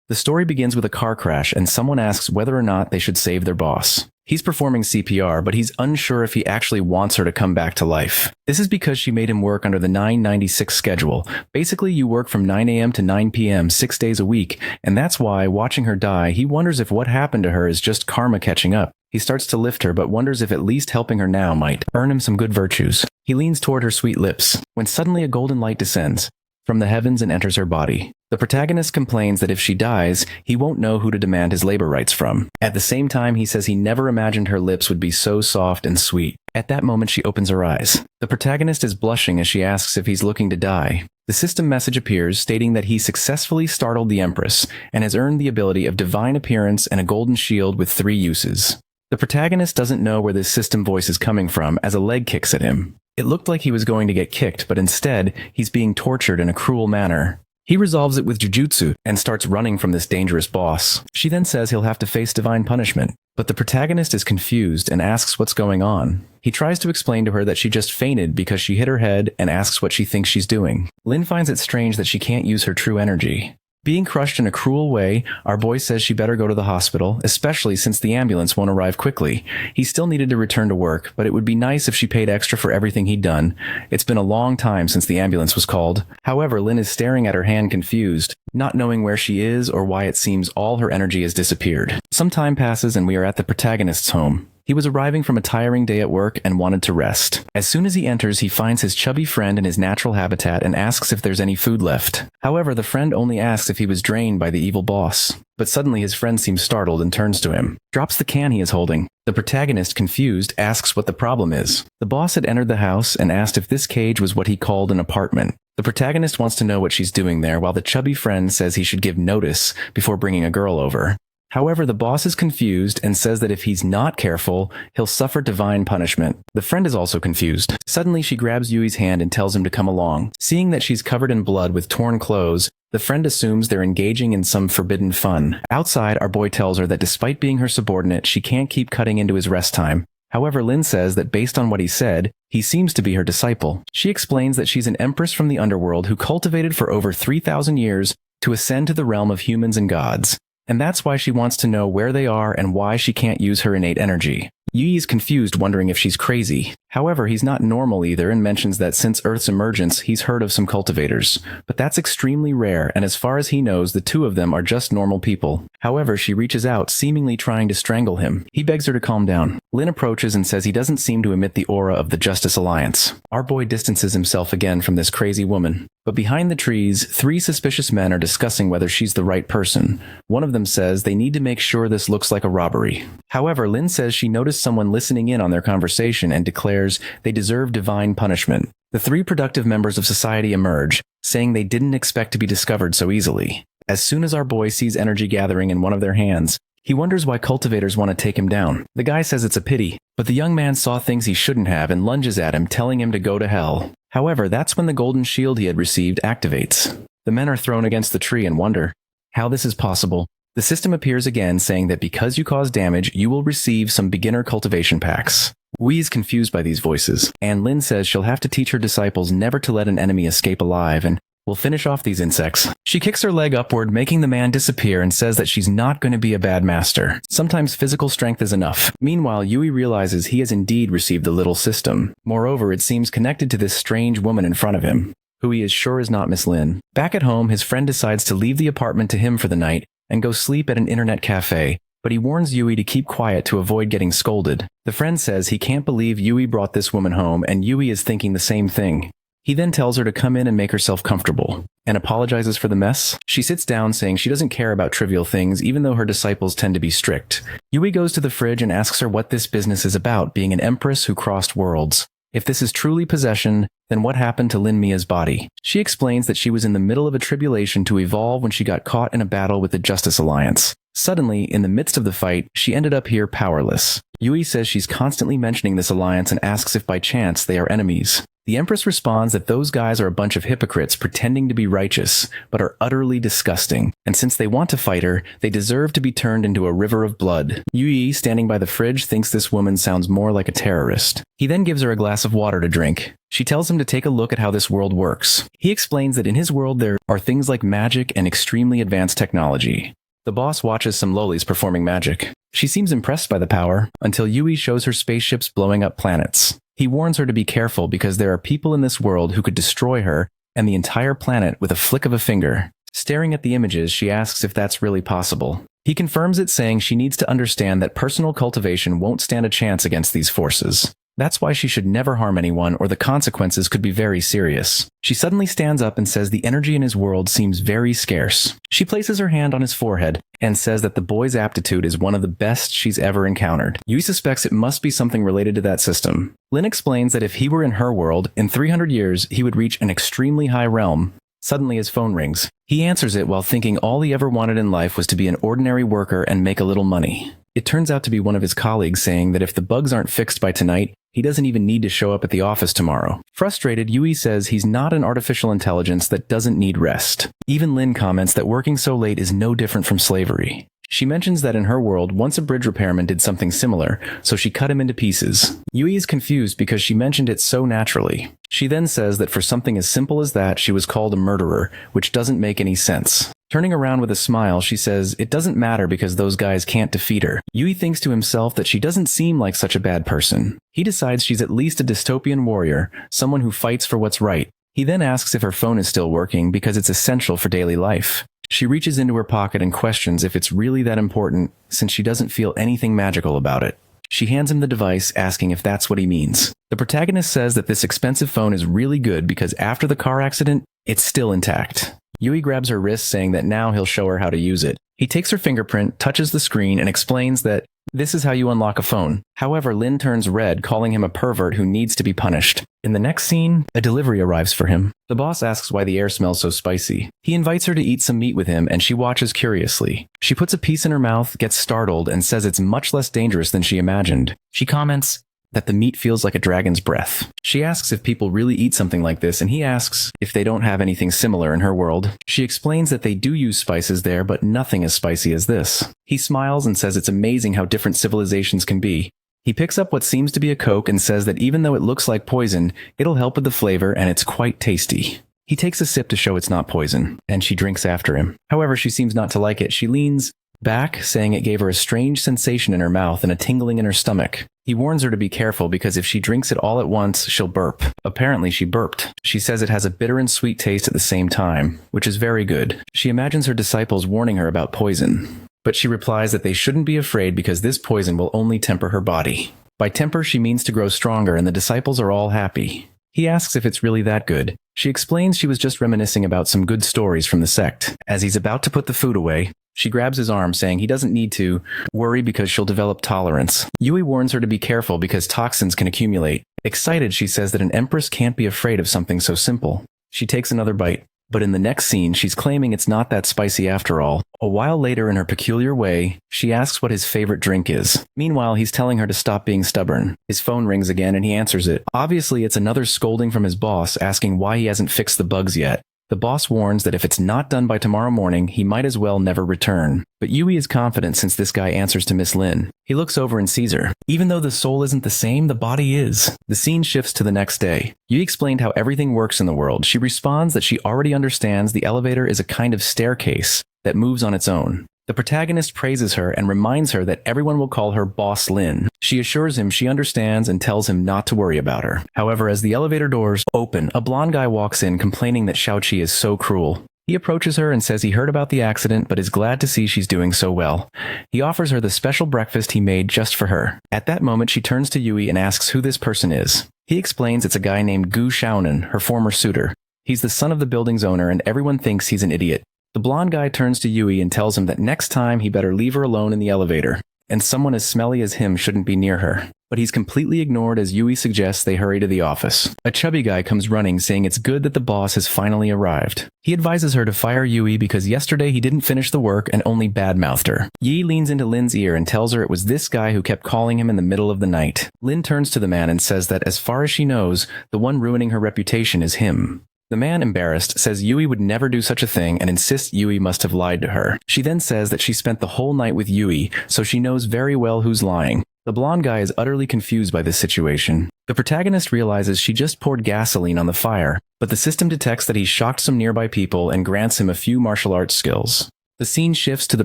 The story begins with a car crash and someone asks whether or not they should save their boss. He's performing CPR, but he's unsure if he actually wants her to come back to life. This is because she made him work under the 996 schedule. Basically, you work from 9 a.m. to 9 p.m. 6 days a week, and that's why, watching her die, he wonders if what happened to her is just karma catching up. He starts to lift her, but wonders if at least helping her now might earn him some good virtues. He leans toward her sweet lips, when suddenly a golden light descends from the heavens and enters her body. The protagonist complains that if she dies, he won't know who to demand his labor rights from. At the same time, he says he never imagined her lips would be so soft and sweet. At that moment, she opens her eyes. The protagonist is blushing as she asks if he's looking to die. The system message appears stating that he successfully startled the Empress and has earned the ability of divine appearance and a golden shield with 3 uses. The protagonist doesn't know where this system voice is coming from as a leg kicks at him. It looked like he was going to get kicked, but instead, he's being tortured in a cruel manner. He resolves it with jujutsu and starts running from this dangerous boss. She then says he'll have to face divine punishment, but the protagonist is confused and asks what's going on. He tries to explain to her that she just fainted because she hit her head and asks what she thinks she's doing. Lin finds it strange that she can't use her true energy. Being crushed in a cruel way, our boy says she better go to the hospital, especially since the ambulance won't arrive quickly. He still needed to return to work, but it would be nice if she paid extra for everything he'd done. It's been a long time since the ambulance was called. However, Lin is staring at her hand confused, not knowing where she is or why it seems all her energy has disappeared. Some time passes and we are at the protagonist's home. He was arriving from a tiring day at work and wanted to rest. As soon as he enters, he finds his chubby friend in his natural habitat and asks if there's any food left. However, the friend only asks if he was drained by the evil boss. But suddenly his friend seems startled and turns to him, drops the can he is holding. The protagonist, confused, asks what the problem is. The boss had entered the house and asked if this cage was what he called an apartment. The protagonist wants to know what she's doing there, while the chubby friend says he should give notice before bringing a girl over. However, the boss is confused and says that if he's not careful, he'll suffer divine punishment. The friend is also confused. Suddenly, she grabs Yui's hand and tells him to come along. Seeing that she's covered in blood with torn clothes, the friend assumes they're engaging in some forbidden fun. Outside, our boy tells her that despite being her subordinate, she can't keep cutting into his rest time. However, Lin says that based on what he said, he seems to be her disciple. She explains that she's an empress from the underworld who cultivated for over 3,000 years to ascend to the realm of humans and gods. And that's why she wants to know where they are and why she can't use her innate energy. Yui is confused, wondering if she's crazy. However, he's not normal either and mentions that since Earth's emergence, he's heard of some cultivators. But that's extremely rare, and as far as he knows, the two of them are just normal people. However, she reaches out, seemingly trying to strangle him. He begs her to calm down. Lin approaches and says he doesn't seem to emit the aura of the Justice Alliance. Our boy distances himself again from this crazy woman. But behind the trees, 3 suspicious men are discussing whether she's the right person. One of them says they need to make sure this looks like a robbery. However, Lin says she noticed someone listening in on their conversation and declares they deserve divine punishment. The 3 productive members of society emerge, saying they didn't expect to be discovered so easily. As soon as our boy sees energy gathering in one of their hands, he wonders why cultivators want to take him down. The guy says it's a pity, but the young man saw things he shouldn't have and lunges at him, telling him to go to hell. However, that's when the golden shield he had received activates. The men are thrown against the tree and wonder how this is possible. The system appears again, saying that because you cause damage, you will receive some beginner cultivation packs. Wei is confused by these voices, and Lin says she'll have to teach her disciples never to let an enemy escape alive, and we'll finish off these insects. She kicks her leg upward, making the man disappear, and says that she's not going to be a bad master. Sometimes physical strength is enough. Meanwhile, Yui realizes he has indeed received the little system. Moreover, it seems connected to this strange woman in front of him, who he is sure is not Miss Lin. Back at home, his friend decides to leave the apartment to him for the night and go sleep at an internet cafe, but he warns Yui to keep quiet to avoid getting scolded. The friend says he can't believe Yui brought this woman home, and Yui is thinking the same thing. He then tells her to come in and make herself comfortable, and apologizes for the mess. She sits down, saying she doesn't care about trivial things, even though her disciples tend to be strict. Yui goes to the fridge and asks her what this business is about, being an empress who crossed worlds. If this is truly possession, then what happened to Lin Mia's body? She explains that she was in the middle of a tribulation to evolve when she got caught in a battle with the Justice Alliance. Suddenly, in the midst of the fight, she ended up here powerless. Yui says she's constantly mentioning this alliance and asks if by chance they are enemies. The Empress responds that those guys are a bunch of hypocrites pretending to be righteous, but are utterly disgusting, and since they want to fight her, they deserve to be turned into a river of blood. Yui, standing by the fridge, thinks this woman sounds more like a terrorist. He then gives her a glass of water to drink. She tells him to take a look at how this world works. He explains that in his world there are things like magic and extremely advanced technology. The boss watches some lolis performing magic. She seems impressed by the power, until Yui shows her spaceships blowing up planets. He warns her to be careful because there are people in this world who could destroy her and the entire planet with a flick of a finger. Staring at the images, she asks if that's really possible. He confirms it, saying she needs to understand that personal cultivation won't stand a chance against these forces. That's why she should never harm anyone, or the consequences could be very serious. She suddenly stands up and says the energy in his world seems very scarce. She places her hand on his forehead and says that the boy's aptitude is one of the best she's ever encountered. Yui suspects it must be something related to that system. Lin explains that if he were in her world, in 300 years, he would reach an extremely high realm. Suddenly his phone rings. He answers it while thinking all he ever wanted in life was to be an ordinary worker and make a little money. It turns out to be one of his colleagues saying that if the bugs aren't fixed by tonight, he doesn't even need to show up at the office tomorrow. Frustrated, Yui says he's not an artificial intelligence that doesn't need rest. Even Lin comments that working so late is no different from slavery. She mentions that in her world, once a bridge repairman did something similar, so she cut him into pieces. Yui is confused because she mentioned it so naturally. She then says that for something as simple as that, she was called a murderer, which doesn't make any sense. Turning around with a smile, she says it doesn't matter because those guys can't defeat her. Yui thinks to himself that she doesn't seem like such a bad person. He decides she's at least a dystopian warrior, someone who fights for what's right. He then asks if her phone is still working because it's essential for daily life. She reaches into her pocket and questions if it's really that important, since she doesn't feel anything magical about it. She hands him the device, asking if that's what he means. The protagonist says that this expensive phone is really good because after the car accident, it's still intact. Yui grabs her wrist, saying that now he'll show her how to use it. He takes her fingerprint, touches the screen, and explains that this is how you unlock a phone. However, Lin turns red, calling him a pervert who needs to be punished. In the next scene, a delivery arrives for him. The boss asks why the air smells so spicy. He invites her to eat some meat with him, and she watches curiously. She puts a piece in her mouth, gets startled, and says it's much less dangerous than she imagined. She comments that the meat feels like a dragon's breath. She asks if people really eat something like this, and he asks if they don't have anything similar in her world. She explains that they do use spices there, but nothing as spicy as this. He smiles and says it's amazing how different civilizations can be. He picks up what seems to be a Coke and says that even though it looks like poison, it'll help with the flavor and it's quite tasty. He takes a sip to show it's not poison, and she drinks after him. However, she seems not to like it. She leans back, saying it gave her a strange sensation in her mouth and a tingling in her stomach. He warns her to be careful because if she drinks it all at once, she'll burp. Apparently, she burped. She says it has a bitter and sweet taste at the same time, which is very good. She imagines her disciples warning her about poison, but she replies that they shouldn't be afraid because this poison will only temper her body. By temper, she means to grow stronger, and the disciples are all happy. He asks if it's really that good. She explains she was just reminiscing about some good stories from the sect. As he's about to put the food away, she grabs his arm, saying he doesn't need to worry because she'll develop tolerance. Yui warns her to be careful because toxins can accumulate. Excited, she says that an empress can't be afraid of something so simple. She takes another bite, but in the next scene, she's claiming it's not that spicy after all. A while later, in her peculiar way, she asks what his favorite drink is. Meanwhile, he's telling her to stop being stubborn. His phone rings again and he answers it. Obviously, it's another scolding from his boss, asking why he hasn't fixed the bugs yet. The boss warns that if it's not done by tomorrow morning, he might as well never return. But Yui is confident since this guy answers to Miss Lin. He looks over and sees her. Even though the soul isn't the same, the body is. The scene shifts to the next day. Yui explained how everything works in the world. She responds that she already understands the elevator is a kind of staircase that moves on its own. The protagonist praises her and reminds her that everyone will call her Boss Lin. She assures him she understands and tells him not to worry about her. However, as the elevator doors open, a blonde guy walks in complaining that Xiaoqi is so cruel. He approaches her and says he heard about the accident but is glad to see she's doing so well. He offers her the special breakfast he made just for her. At that moment, she turns to Yui and asks who this person is. He explains it's a guy named Gu Xiaonan, her former suitor. He's the son of the building's owner and everyone thinks he's an idiot. The blonde guy turns to Yui and tells him that next time he better leave her alone in the elevator, and someone as smelly as him shouldn't be near her. but he's completely ignored as Yui suggests they hurry to the office. A chubby guy comes running saying it's good that the boss has finally arrived. He advises her to fire Yui because yesterday he didn't finish the work and only badmouthed her. Yi leans into Lin's ear and tells her it was this guy who kept calling him in the middle of the night. Lin turns to the man and says that as far as she knows, the one ruining her reputation is him. The man, embarrassed, says Yui would never do such a thing and insists Yui must have lied to her. She then says that she spent the whole night with Yui, so she knows very well who's lying. The blonde guy is utterly confused by this situation. The protagonist realizes she just poured gasoline on the fire, but the system detects that he's shocked some nearby people and grants him a few martial arts skills. The scene shifts to the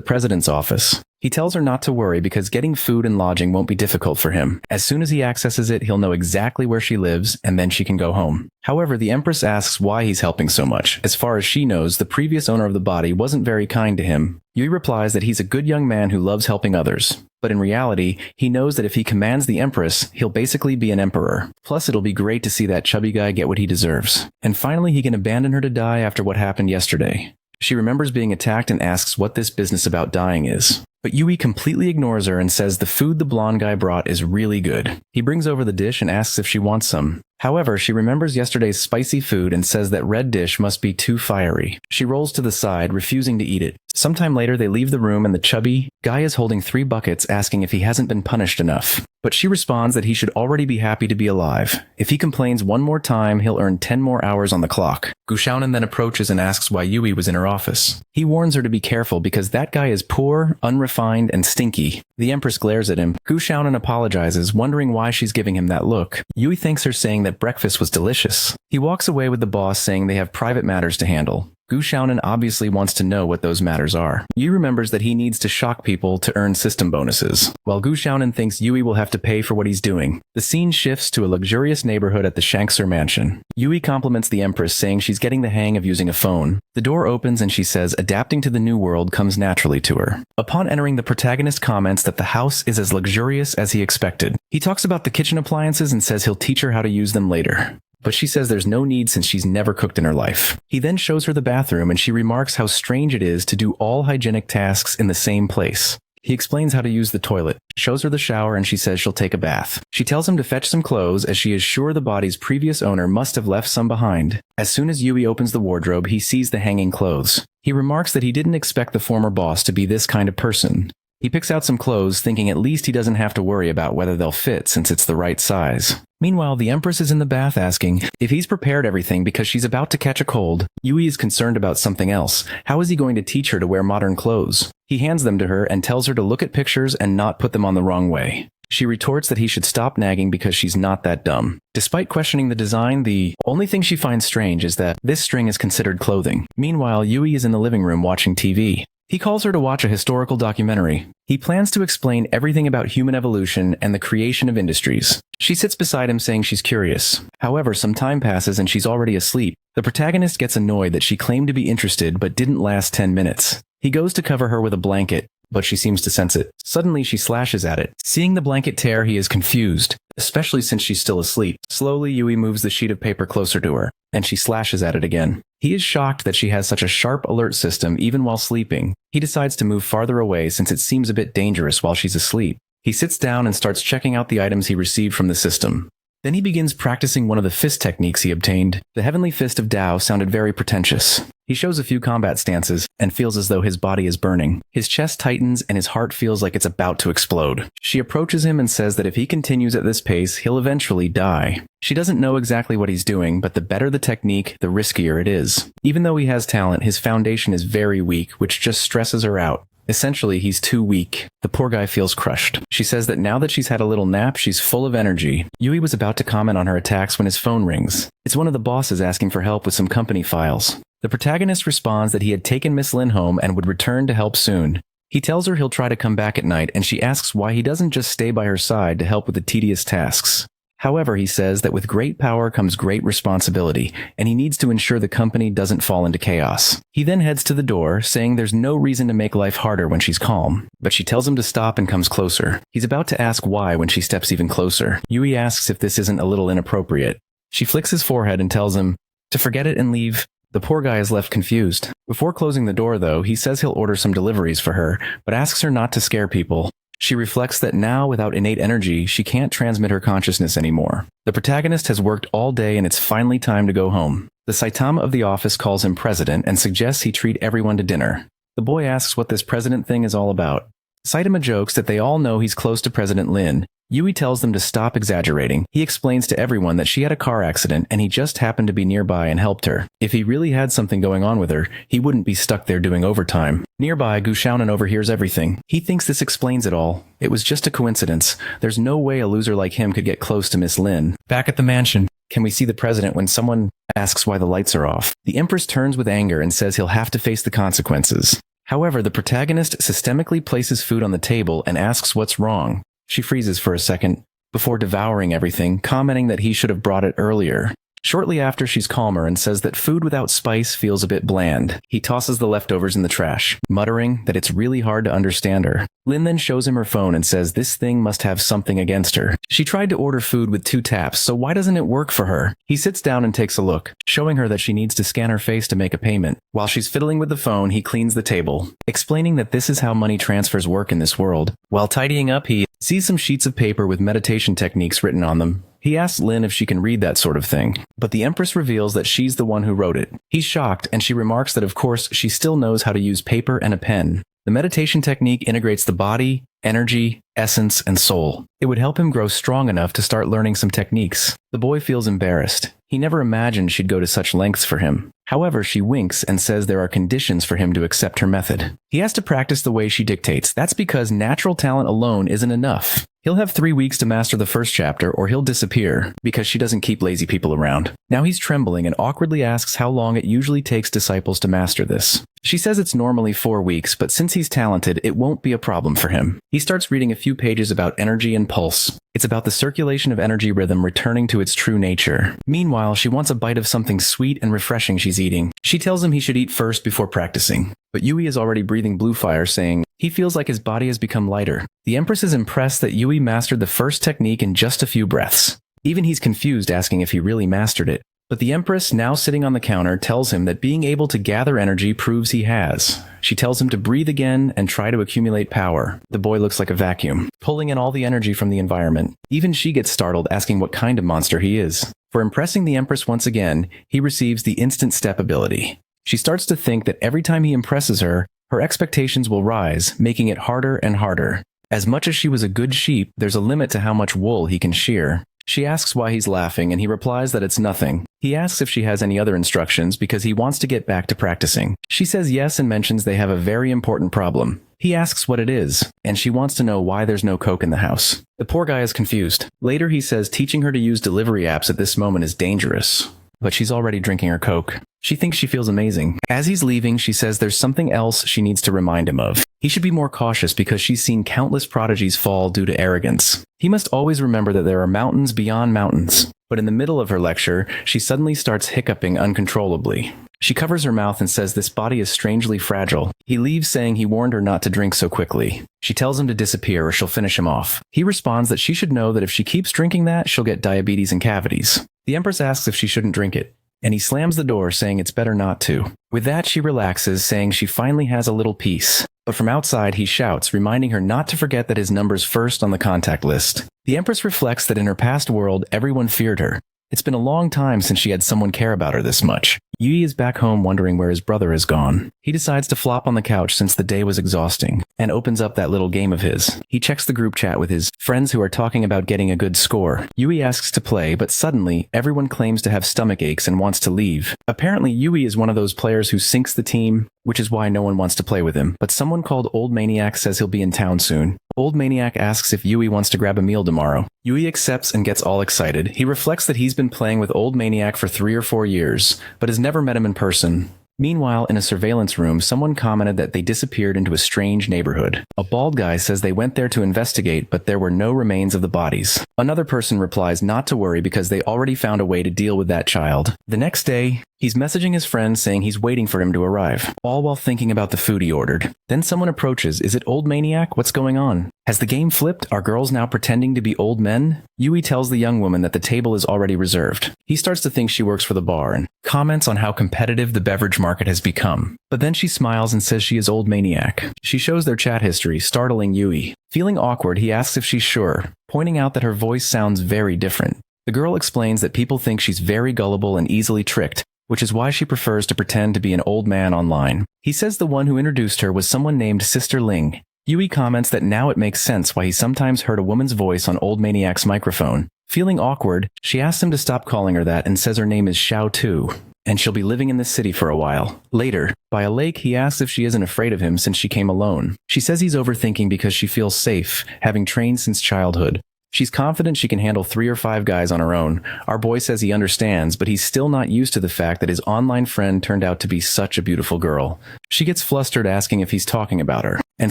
president's office. He tells her not to worry because getting food and lodging won't be difficult for him. As soon as he accesses it, he'll know exactly where she lives, and then she can go home. However, the Empress asks why he's helping so much. As far as she knows, the previous owner of the body wasn't very kind to him. Yui replies that he's a good young man who loves helping others. But in reality, he knows that if he commands the Empress, he'll basically be an emperor. Plus, it'll be great to see that chubby guy get what he deserves. And finally, he can abandon her to die after what happened yesterday. She remembers being attacked and asks what this business about dying is. But Yui completely ignores her and says the food the blonde guy brought is really good. He brings over the dish and asks if she wants some. However, she remembers yesterday's spicy food and says that red dish must be too fiery. She rolls to the side, refusing to eat it. Sometime later, they leave the room and the chubby guy is holding 3 buckets asking if he hasn't been punished enough. But she responds that he should already be happy to be alive. If he complains one more time, he'll earn 10 more hours on the clock. Gushounen then approaches and asks why Yui was in her office. He warns her to be careful because that guy is poor, unrefined, and stinky. The Empress glares at him. Gushounen apologizes, wondering why she's giving him that look. Yui thanks her, saying that breakfast was delicious. He walks away with the boss, saying they have private matters to handle. Gushounen obviously wants to know what those matters are. Yui remembers that he needs to shock people to earn system bonuses, while Gushounen thinks Yui will have to pay for what he's doing. The scene shifts to a luxurious neighborhood at the Shanxer mansion. Yui compliments the Empress, saying she's getting the hang of using a phone. The door opens and she says adapting to the new world comes naturally to her. Upon entering, the protagonist comments that the house is as luxurious as he expected. He talks about the kitchen appliances and says he'll teach her how to use them later. But she says there's no need since she's never cooked in her life. He then shows her the bathroom and she remarks how strange it is to do all hygienic tasks in the same place. He explains how to use the toilet, shows her the shower, and she says she'll take a bath. She tells him to fetch some clothes as she is sure the body's previous owner must have left some behind. As soon as Yui opens the wardrobe, he sees the hanging clothes. He remarks that he didn't expect the former boss to be this kind of person. He picks out some clothes, thinking at least he doesn't have to worry about whether they'll fit since it's the right size. Meanwhile, the Empress is in the bath asking if he's prepared everything because she's about to catch a cold. Yui is concerned about something else. How is he going to teach her to wear modern clothes? He hands them to her and tells her to look at pictures and not put them on the wrong way. She retorts that he should stop nagging because she's not that dumb. Despite questioning the design, the only thing she finds strange is that this string is considered clothing. Meanwhile, Yui is in the living room watching TV. He calls her to watch a historical documentary. He plans to explain everything about human evolution and the creation of industries. She sits beside him saying she's curious. However, some time passes and she's already asleep. The protagonist gets annoyed that she claimed to be interested but didn't last 10 minutes. He goes to cover her with a blanket, but she seems to sense it. Suddenly, she slashes at it. Seeing the blanket tear, he is confused, especially since she's still asleep. Slowly, Yui moves the sheet of paper closer to her, and she slashes at it again. He is shocked that she has such a sharp alert system even while sleeping. He decides to move farther away since it seems a bit dangerous while she's asleep. He sits down and starts checking out the items he received from the system. Then he begins practicing one of the fist techniques he obtained. The Heavenly Fist of Tao sounded very pretentious. He shows a few combat stances and feels as though his body is burning. His chest tightens and his heart feels like it's about to explode. She approaches him and says that if he continues at this pace, he'll eventually die. She doesn't know exactly what he's doing, but the better the technique, the riskier it is. Even though he has talent, his foundation is very weak, which just stresses her out. Essentially, he's too weak. The poor guy feels crushed. She says that now that she's had a little nap, she's full of energy. Yui was about to comment on her attacks when his phone rings. It's one of the bosses asking for help with some company files. The protagonist responds that he had taken Miss Lin home and would return to help soon. He tells her he'll try to come back at night, and she asks why he doesn't just stay by her side to help with the tedious tasks. However, he says that with great power comes great responsibility, and he needs to ensure the company doesn't fall into chaos. He then heads to the door, saying there's no reason to make life harder when she's calm, but she tells him to stop and comes closer. He's about to ask why when she steps even closer. Yui asks if this isn't a little inappropriate. She flicks his forehead and tells him to forget it and leave. The poor guy is left confused. Before closing the door, though, he says he'll order some deliveries for her, but asks her not to scare people. She reflects that now, without innate energy, she can't transmit her consciousness anymore. The protagonist has worked all day and it's finally time to go home. The Saitama of the office calls him president and suggests he treat everyone to dinner. The boy asks what this president thing is all about. Saitama jokes that they all know he's close to President Lin. Yui tells them to stop exaggerating. He explains to everyone that she had a car accident and he just happened to be nearby and helped her. If he really had something going on with her, he wouldn't be stuck there doing overtime. Nearby, Gushounen overhears everything. He thinks this explains it all. It was just a coincidence. There's no way a loser like him could get close to Miss Lin. Back at the mansion, can we see the president when someone asks why the lights are off? The Empress turns with anger and says he'll have to face the consequences. However, the protagonist systemically places food on the table and asks what's wrong. She freezes for a second, before devouring everything, commenting that he should have brought it earlier. Shortly after, she's calmer and says that food without spice feels a bit bland. He tosses the leftovers in the trash, muttering that it's really hard to understand her. Lin then shows him her phone and says this thing must have something against her. She tried to order food with 2 taps, so why doesn't it work for her? He sits down and takes a look, showing her that she needs to scan her face to make a payment. While she's fiddling with the phone, he cleans the table, explaining that this is how money transfers work in this world. While tidying up, he sees some sheets of paper with meditation techniques written on them. He asks Lin if she can read that sort of thing, but the Empress reveals that she's the one who wrote it. He's shocked, and she remarks that of course she still knows how to use paper and a pen. The meditation technique integrates the body, energy, essence, and soul. It would help him grow strong enough to start learning some techniques. The boy feels embarrassed. He never imagined she'd go to such lengths for him. However, she winks and says there are conditions for him to accept her method. He has to practice the way she dictates. That's because natural talent alone isn't enough. He'll have 3 weeks to master the first chapter or he'll disappear because she doesn't keep lazy people around. Now he's trembling and awkwardly asks how long it usually takes disciples to master this. She says it's normally 4 weeks, but since he's talented, it won't be a problem for him. He starts reading a few pages about energy and pulse. It's about the circulation of energy rhythm returning to its true nature. Meanwhile, she wants a bite of something sweet and refreshing she's eating. She tells him he should eat first before practicing. But Yui is already breathing blue fire, saying he feels like his body has become lighter. The Empress is impressed that Yui mastered the first technique in just a few breaths. Even he's confused, asking if he really mastered it. But the Empress, now sitting on the counter, tells him that being able to gather energy proves he has. She tells him to breathe again and try to accumulate power. The boy looks like a vacuum, pulling in all the energy from the environment. Even she gets startled, asking what kind of monster he is. For impressing the Empress once again, he receives the instant step ability. She starts to think that every time he impresses her, her expectations will rise, making it harder and harder. As much as she was a good sheep, there's a limit to how much wool he can shear. She asks why he's laughing, and he replies that it's nothing. He asks if she has any other instructions because he wants to get back to practicing. She says yes and mentions they have a very important problem. He asks what it is, and she wants to know why there's no Coke in the house. The poor guy is confused. Later he says teaching her to use delivery apps at this moment is dangerous. But she's already drinking her Coke. She thinks she feels amazing. As he's leaving, she says there's something else she needs to remind him of. He should be more cautious because she's seen countless prodigies fall due to arrogance. He must always remember that there are mountains beyond mountains. But in the middle of her lecture, she suddenly starts hiccuping uncontrollably. She covers her mouth and says this body is strangely fragile. He leaves saying he warned her not to drink so quickly. She tells him to disappear or she'll finish him off. He responds that she should know that if she keeps drinking that, she'll get diabetes and cavities. The Empress asks if she shouldn't drink it, and he slams the door saying it's better not to. With that, she relaxes, saying she finally has a little peace. But from outside, he shouts, reminding her not to forget that his number's first on the contact list. The Empress reflects that in her past world, everyone feared her. It's been a long time since she had someone care about her this much. Yui is back home wondering where his brother has gone. He decides to flop on the couch since the day was exhausting, and opens up that little game of his. He checks the group chat with his friends who are talking about getting a good score. Yui asks to play, but suddenly, everyone claims to have stomach aches and wants to leave. Apparently, Yui is one of those players who sinks the team, which is why no one wants to play with him. But someone called Old Maniac says he'll be in town soon. Old Maniac asks if Yui wants to grab a meal tomorrow. Yui accepts and gets all excited. He reflects that he's been playing with Old Maniac for 3 or 4 years, but has never met him in person. Meanwhile, in a surveillance room, someone commented that they disappeared into a strange neighborhood. A bald guy says they went there to investigate, but there were no remains of the bodies. Another person replies not to worry because they already found a way to deal with that child. The next day, He's messaging his friend saying he's waiting for him to arrive, all while thinking about the food he ordered. Then someone approaches. Is it old maniac? What's going on? Has the game flipped? Are girls now pretending to be old men? Yui tells the young woman that the table is already reserved. He starts to think she works for the bar and comments on how competitive the beverage market has become. But then she smiles and says she is old maniac. She shows their chat history, startling Yui. Feeling awkward, he asks if she's sure, pointing out that her voice sounds very different. The girl explains that people think she's very gullible and easily tricked, which is why she prefers to pretend to be an old man online. He says the one who introduced her was someone named Sister Ling. Yui comments that now it makes sense why he sometimes heard a woman's voice on Old Maniac's microphone. Feeling awkward, she asks him to stop calling her that and says her name is Xiao Tu, and she'll be living in this city for a while. Later, by a lake, he asks if she isn't afraid of him since she came alone. She says he's overthinking because she feels safe, having trained since childhood. She's confident she can handle 3 or 5 guys on her own. Our boy says he understands, but he's still not used to the fact that his online friend turned out to be such a beautiful girl. She gets flustered asking if he's talking about her, and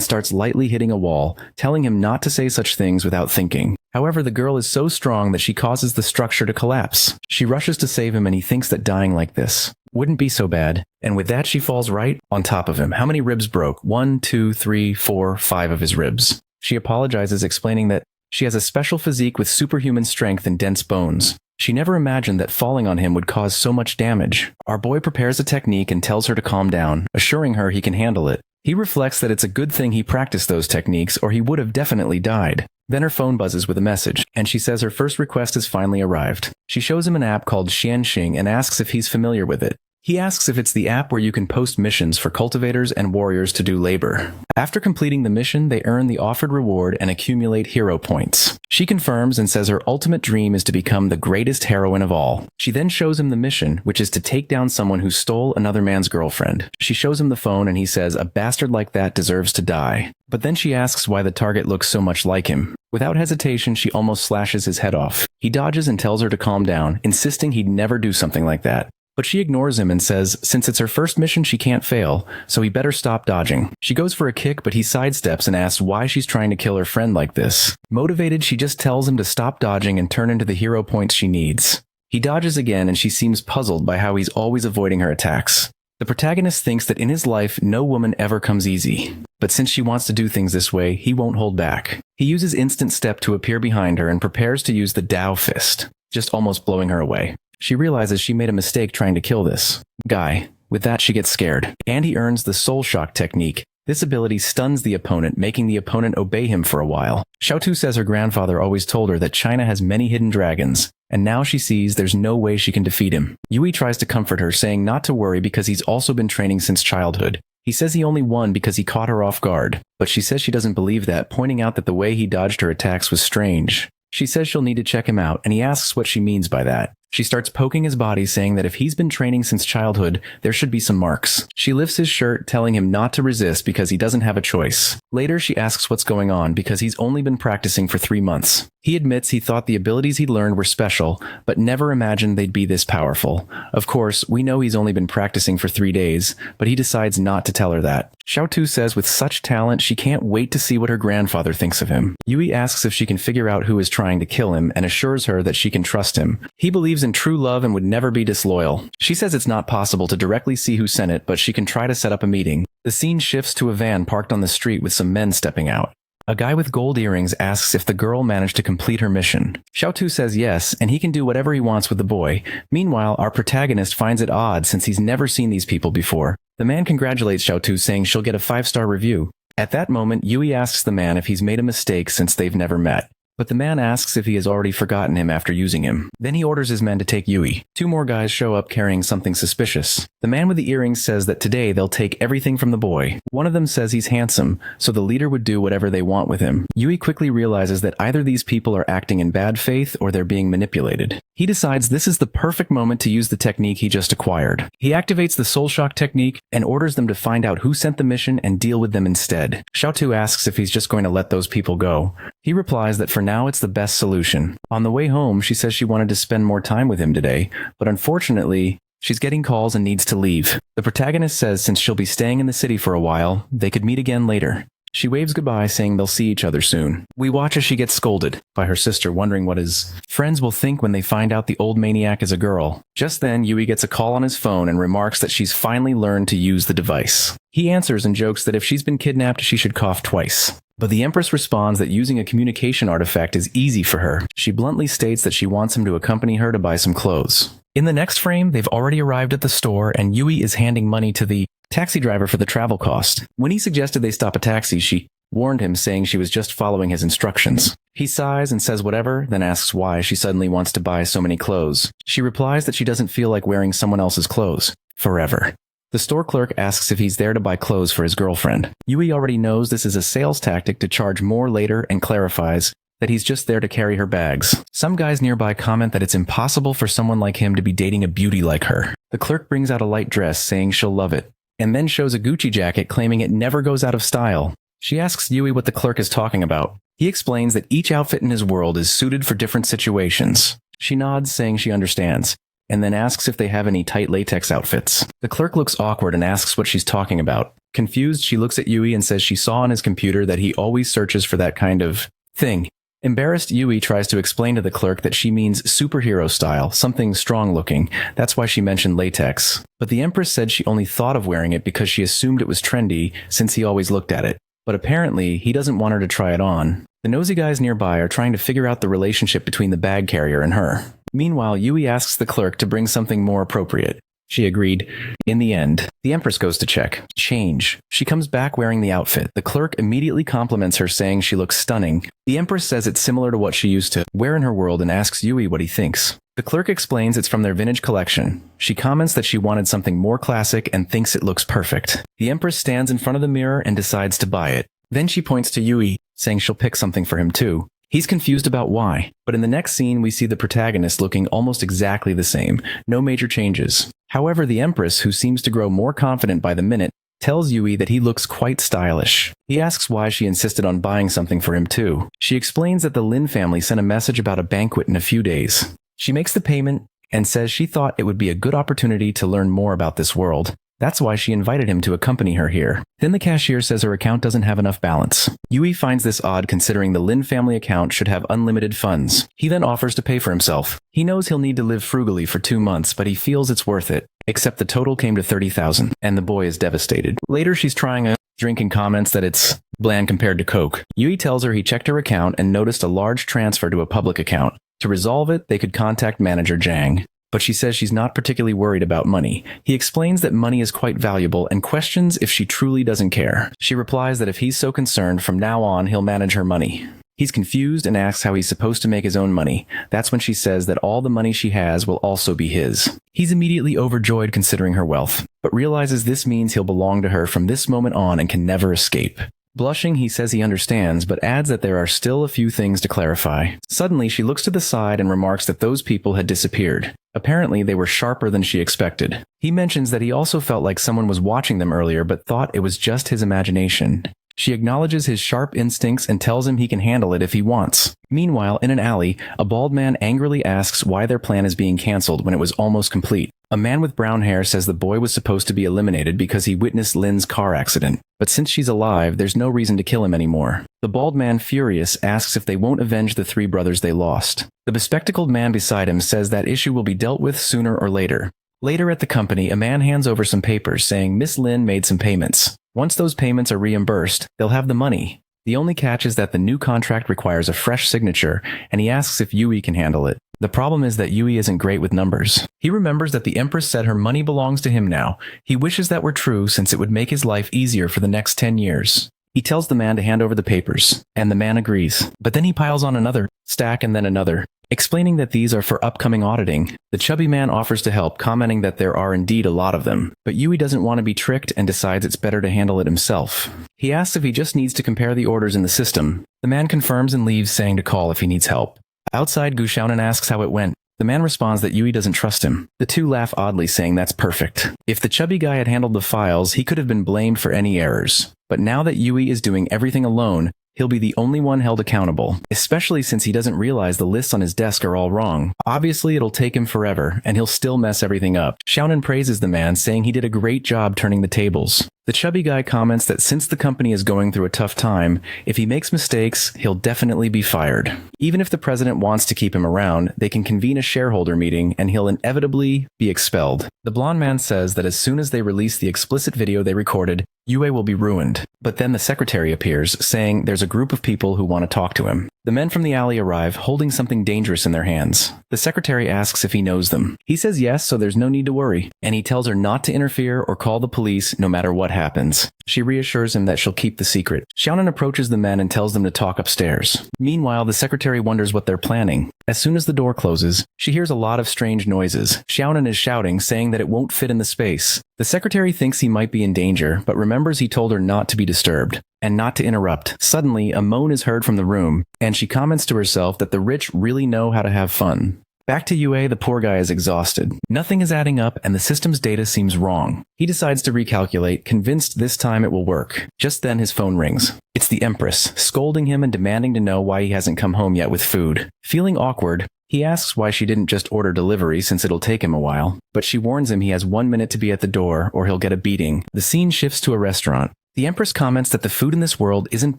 starts lightly hitting a wall, telling him not to say such things without thinking. However, the girl is so strong that she causes the structure to collapse. She rushes to save him and he thinks that dying like this wouldn't be so bad. And with that, she falls right on top of him. How many ribs broke? 1, 2, 3, 4, 5 of his ribs. She apologizes, explaining that she has a special physique with superhuman strength and dense bones. She never imagined that falling on him would cause so much damage. Our boy prepares a technique and tells her to calm down, assuring her he can handle it. He reflects that it's a good thing he practiced those techniques or he would have definitely died. Then her phone buzzes with a message, and she says her first request has finally arrived. She shows him an app called Xianxing and asks if he's familiar with it. He asks if it's the app where you can post missions for cultivators and warriors to do labor. After completing the mission, they earn the offered reward and accumulate hero points. She confirms and says her ultimate dream is to become the greatest heroine of all. She then shows him the mission, which is to take down someone who stole another man's girlfriend. She shows him the phone and he says a bastard like that deserves to die. But then she asks why the target looks so much like him. Without hesitation, she almost slashes his head off. He dodges and tells her to calm down, insisting he'd never do something like that. But she ignores him and says since it's her first mission she can't fail, so he better stop dodging. She goes for a kick, but he sidesteps and asks why she's trying to kill her friend like this. Motivated, she just tells him to stop dodging and turn into the hero points she needs. He dodges again and she seems puzzled by how he's always avoiding her attacks. The protagonist thinks that in his life no woman ever comes easy, but since she wants to do things this way, he won't hold back. He uses instant step to appear behind her and prepares to use the Dao fist, just almost blowing her away. She realizes she made a mistake trying to kill this guy. With that, she gets scared. And he earns the Soul Shock technique. This ability stuns the opponent, making the opponent obey him for a while. Xiaotu says her grandfather always told her that China has many hidden dragons, and now she sees there's no way she can defeat him. Yui tries to comfort her, saying not to worry because he's also been training since childhood. He says he only won because he caught her off guard, but she says she doesn't believe that, pointing out that the way he dodged her attacks was strange. She says she'll need to check him out, and he asks what she means by that. She starts poking his body, saying that if he's been training since childhood, there should be some marks. She lifts his shirt, telling him not to resist because he doesn't have a choice. Later, she asks what's going on because he's only been practicing for 3 months. He admits he thought the abilities he'd learned were special, but never imagined they'd be this powerful. Of course, we know he's only been practicing for 3 days, but he decides not to tell her that. Xiaotu says with such talent, she can't wait to see what her grandfather thinks of him. Yui asks if she can figure out who is trying to kill him and assures her that she can trust him. He believes in true love and would never be disloyal. She says it's not possible to directly see who sent it, but she can try to set up a meeting. The scene shifts to a van parked on the street with some men stepping out. A guy with gold earrings asks if the girl managed to complete her mission. Xiaotu says yes, and he can do whatever he wants with the boy. Meanwhile, our protagonist finds it odd since he's never seen these people before. The man congratulates Xiaotu, saying she'll get a 5-star review. At that moment, Yui asks the man if he's made a mistake since they've never met. But the man asks if he has already forgotten him after using him. Then he orders his men to take Yui. 2 more guys show up carrying something suspicious. The man with the earrings says that today they'll take everything from the boy. One of them says he's handsome, so the leader would do whatever they want with him. Yui quickly realizes that either these people are acting in bad faith or they're being manipulated. He decides this is the perfect moment to use the technique he just acquired. He activates the Soul Shock technique and orders them to find out who sent the mission and deal with them instead. Xiaotu asks if he's just going to let those people go. He replies that for now it's the best solution. On the way home, she says she wanted to spend more time with him today, but unfortunately, she's getting calls and needs to leave. The protagonist says since she'll be staying in the city for a while, they could meet again later. She waves goodbye, saying they'll see each other soon. We watch as she gets scolded by her sister, wondering what his friends will think when they find out the old maniac is a girl. Just then, Yui gets a call on his phone and remarks that she's finally learned to use the device. He answers and jokes that if she's been kidnapped, she should cough twice. But the Empress responds that using a communication artifact is easy for her. She bluntly states that she wants him to accompany her to buy some clothes. In the next frame, they've already arrived at the store and Yui is handing money to the taxi driver for the travel cost. When he suggested they stop a taxi, she warned him, saying she was just following his instructions. He sighs and says whatever, then asks why she suddenly wants to buy so many clothes. She replies that she doesn't feel like wearing someone else's clothes forever. The store clerk asks if he's there to buy clothes for his girlfriend. Yui already knows this is a sales tactic to charge more later and clarifies that he's just there to carry her bags. Some guys nearby comment that it's impossible for someone like him to be dating a beauty like her. The clerk brings out a light dress, saying she'll love it, and then shows a Gucci jacket, claiming it never goes out of style. She asks Yui what the clerk is talking about. He explains that each outfit in his world is suited for different situations. She nods, saying she understands, and then asks if they have any tight latex outfits. The clerk looks awkward and asks what she's talking about. Confused, she looks at Yui and says she saw on his computer that he always searches for that kind of thing. Embarrassed, Yui tries to explain to the clerk that she means superhero style, something strong looking. That's why she mentioned latex. But the Empress said she only thought of wearing it because she assumed it was trendy since he always looked at it. But apparently, he doesn't want her to try it on. The nosy guys nearby are trying to figure out the relationship between the bag carrier and her. Meanwhile, Yui asks the clerk to bring something more appropriate. She agreed. In the end, the Empress goes to check. Change. She comes back wearing the outfit. The clerk immediately compliments her, saying she looks stunning. The Empress says it's similar to what she used to wear in her world and asks Yui what he thinks. The clerk explains it's from their vintage collection. She comments that she wanted something more classic and thinks it looks perfect. The Empress stands in front of the mirror and decides to buy it. Then she points to Yui, saying she'll pick something for him too. He's confused about why, but in the next scene we see the protagonist looking almost exactly the same, no major changes. However, the Empress, who seems to grow more confident by the minute, tells Yui that he looks quite stylish. He asks why she insisted on buying something for him too. She explains that the Lin family sent a message about a banquet in a few days. She makes the payment and says she thought it would be a good opportunity to learn more about this world. That's why she invited him to accompany her here. Then the cashier says her account doesn't have enough balance. Yui finds this odd considering the Lin family account should have unlimited funds. He then offers to pay for himself. He knows he'll need to live frugally for 2 months, but he feels it's worth it. Except the total came to 30,000, and the boy is devastated. Later, she's trying a drink and comments that it's bland compared to Coke. Yui tells her he checked her account and noticed a large transfer to a public account. To resolve it, they could contact manager Jang. But she says she's not particularly worried about money. He explains that money is quite valuable and questions if she truly doesn't care. She replies that if he's so concerned, from now on he'll manage her money. He's confused and asks how he's supposed to make his own money. That's when she says that all the money she has will also be his. He's immediately overjoyed considering her wealth, but realizes this means he'll belong to her from this moment on and can never escape. Blushing, he says he understands, but adds that there are still a few things to clarify. Suddenly, she looks to the side and remarks that those people had disappeared. Apparently, they were sharper than she expected. He mentions that he also felt like someone was watching them earlier, but thought it was just his imagination. She acknowledges his sharp instincts and tells him he can handle it if he wants. Meanwhile, in an alley, a bald man angrily asks why their plan is being cancelled when it was almost complete. A man with brown hair says the boy was supposed to be eliminated because he witnessed Lin's car accident. But since she's alive, there's no reason to kill him anymore. The bald man, furious, asks if they won't avenge the 3 brothers they lost. The bespectacled man beside him says that issue will be dealt with sooner or later. Later at the company, a man hands over some papers saying Miss Lin made some payments. Once those payments are reimbursed, they'll have the money. The only catch is that the new contract requires a fresh signature, and he asks if Yui can handle it. The problem is that Yui isn't great with numbers. He remembers that the Empress said her money belongs to him now. He wishes that were true since it would make his life easier for the next 10 years. He tells the man to hand over the papers, and the man agrees. But then he piles on another stack and then another, explaining that these are for upcoming auditing. The chubby man offers to help, commenting that there are indeed a lot of them. But Yui doesn't want to be tricked and decides it's better to handle it himself. He asks if he just needs to compare the orders in the system. The man confirms and leaves, saying to call if he needs help. Outside, Gu Xiaonan asks how it went. The man responds that Yui doesn't trust him. The two laugh oddly, saying that's perfect. If the chubby guy had handled the files, he could have been blamed for any errors. But now that Yui is doing everything alone, he'll be the only one held accountable, especially since he doesn't realize the lists on his desk are all wrong. Obviously, it'll take him forever, and he'll still mess everything up. Xiaonan praises the man, saying he did a great job turning the tables. The chubby guy comments that since the company is going through a tough time, if he makes mistakes, he'll definitely be fired. Even if the president wants to keep him around, they can convene a shareholder meeting and he'll inevitably be expelled. The blonde man says that as soon as they release the explicit video they recorded, Yue will be ruined. But then the secretary appears, saying there's a group of people who want to talk to him. The men from the alley arrive, holding something dangerous in their hands. The secretary asks if he knows them. He says yes, so there's no need to worry, and he tells her not to interfere or call the police no matter what happens. She reassures him that she'll keep the secret. Xiaonan approaches the men and tells them to talk upstairs. Meanwhile, the secretary wonders what they're planning. As soon as the door closes, she hears a lot of strange noises. Xiaonan is shouting, saying that it won't fit in the space. The secretary thinks he might be in danger, but remembers he told her not to be disturbed and not to interrupt. Suddenly, a moan is heard from the room, and she comments to herself that the rich really know how to have fun. Back to Yue, the poor guy is exhausted. Nothing is adding up, and the system's data seems wrong. He decides to recalculate, convinced this time it will work. Just then his phone rings. It's the Empress, scolding him and demanding to know why he hasn't come home yet with food. Feeling awkward, he asks why she didn't just order delivery since it'll take him a while, but she warns him he has 1 minute to be at the door or he'll get a beating. The scene shifts to a restaurant. The Empress comments that the food in this world isn't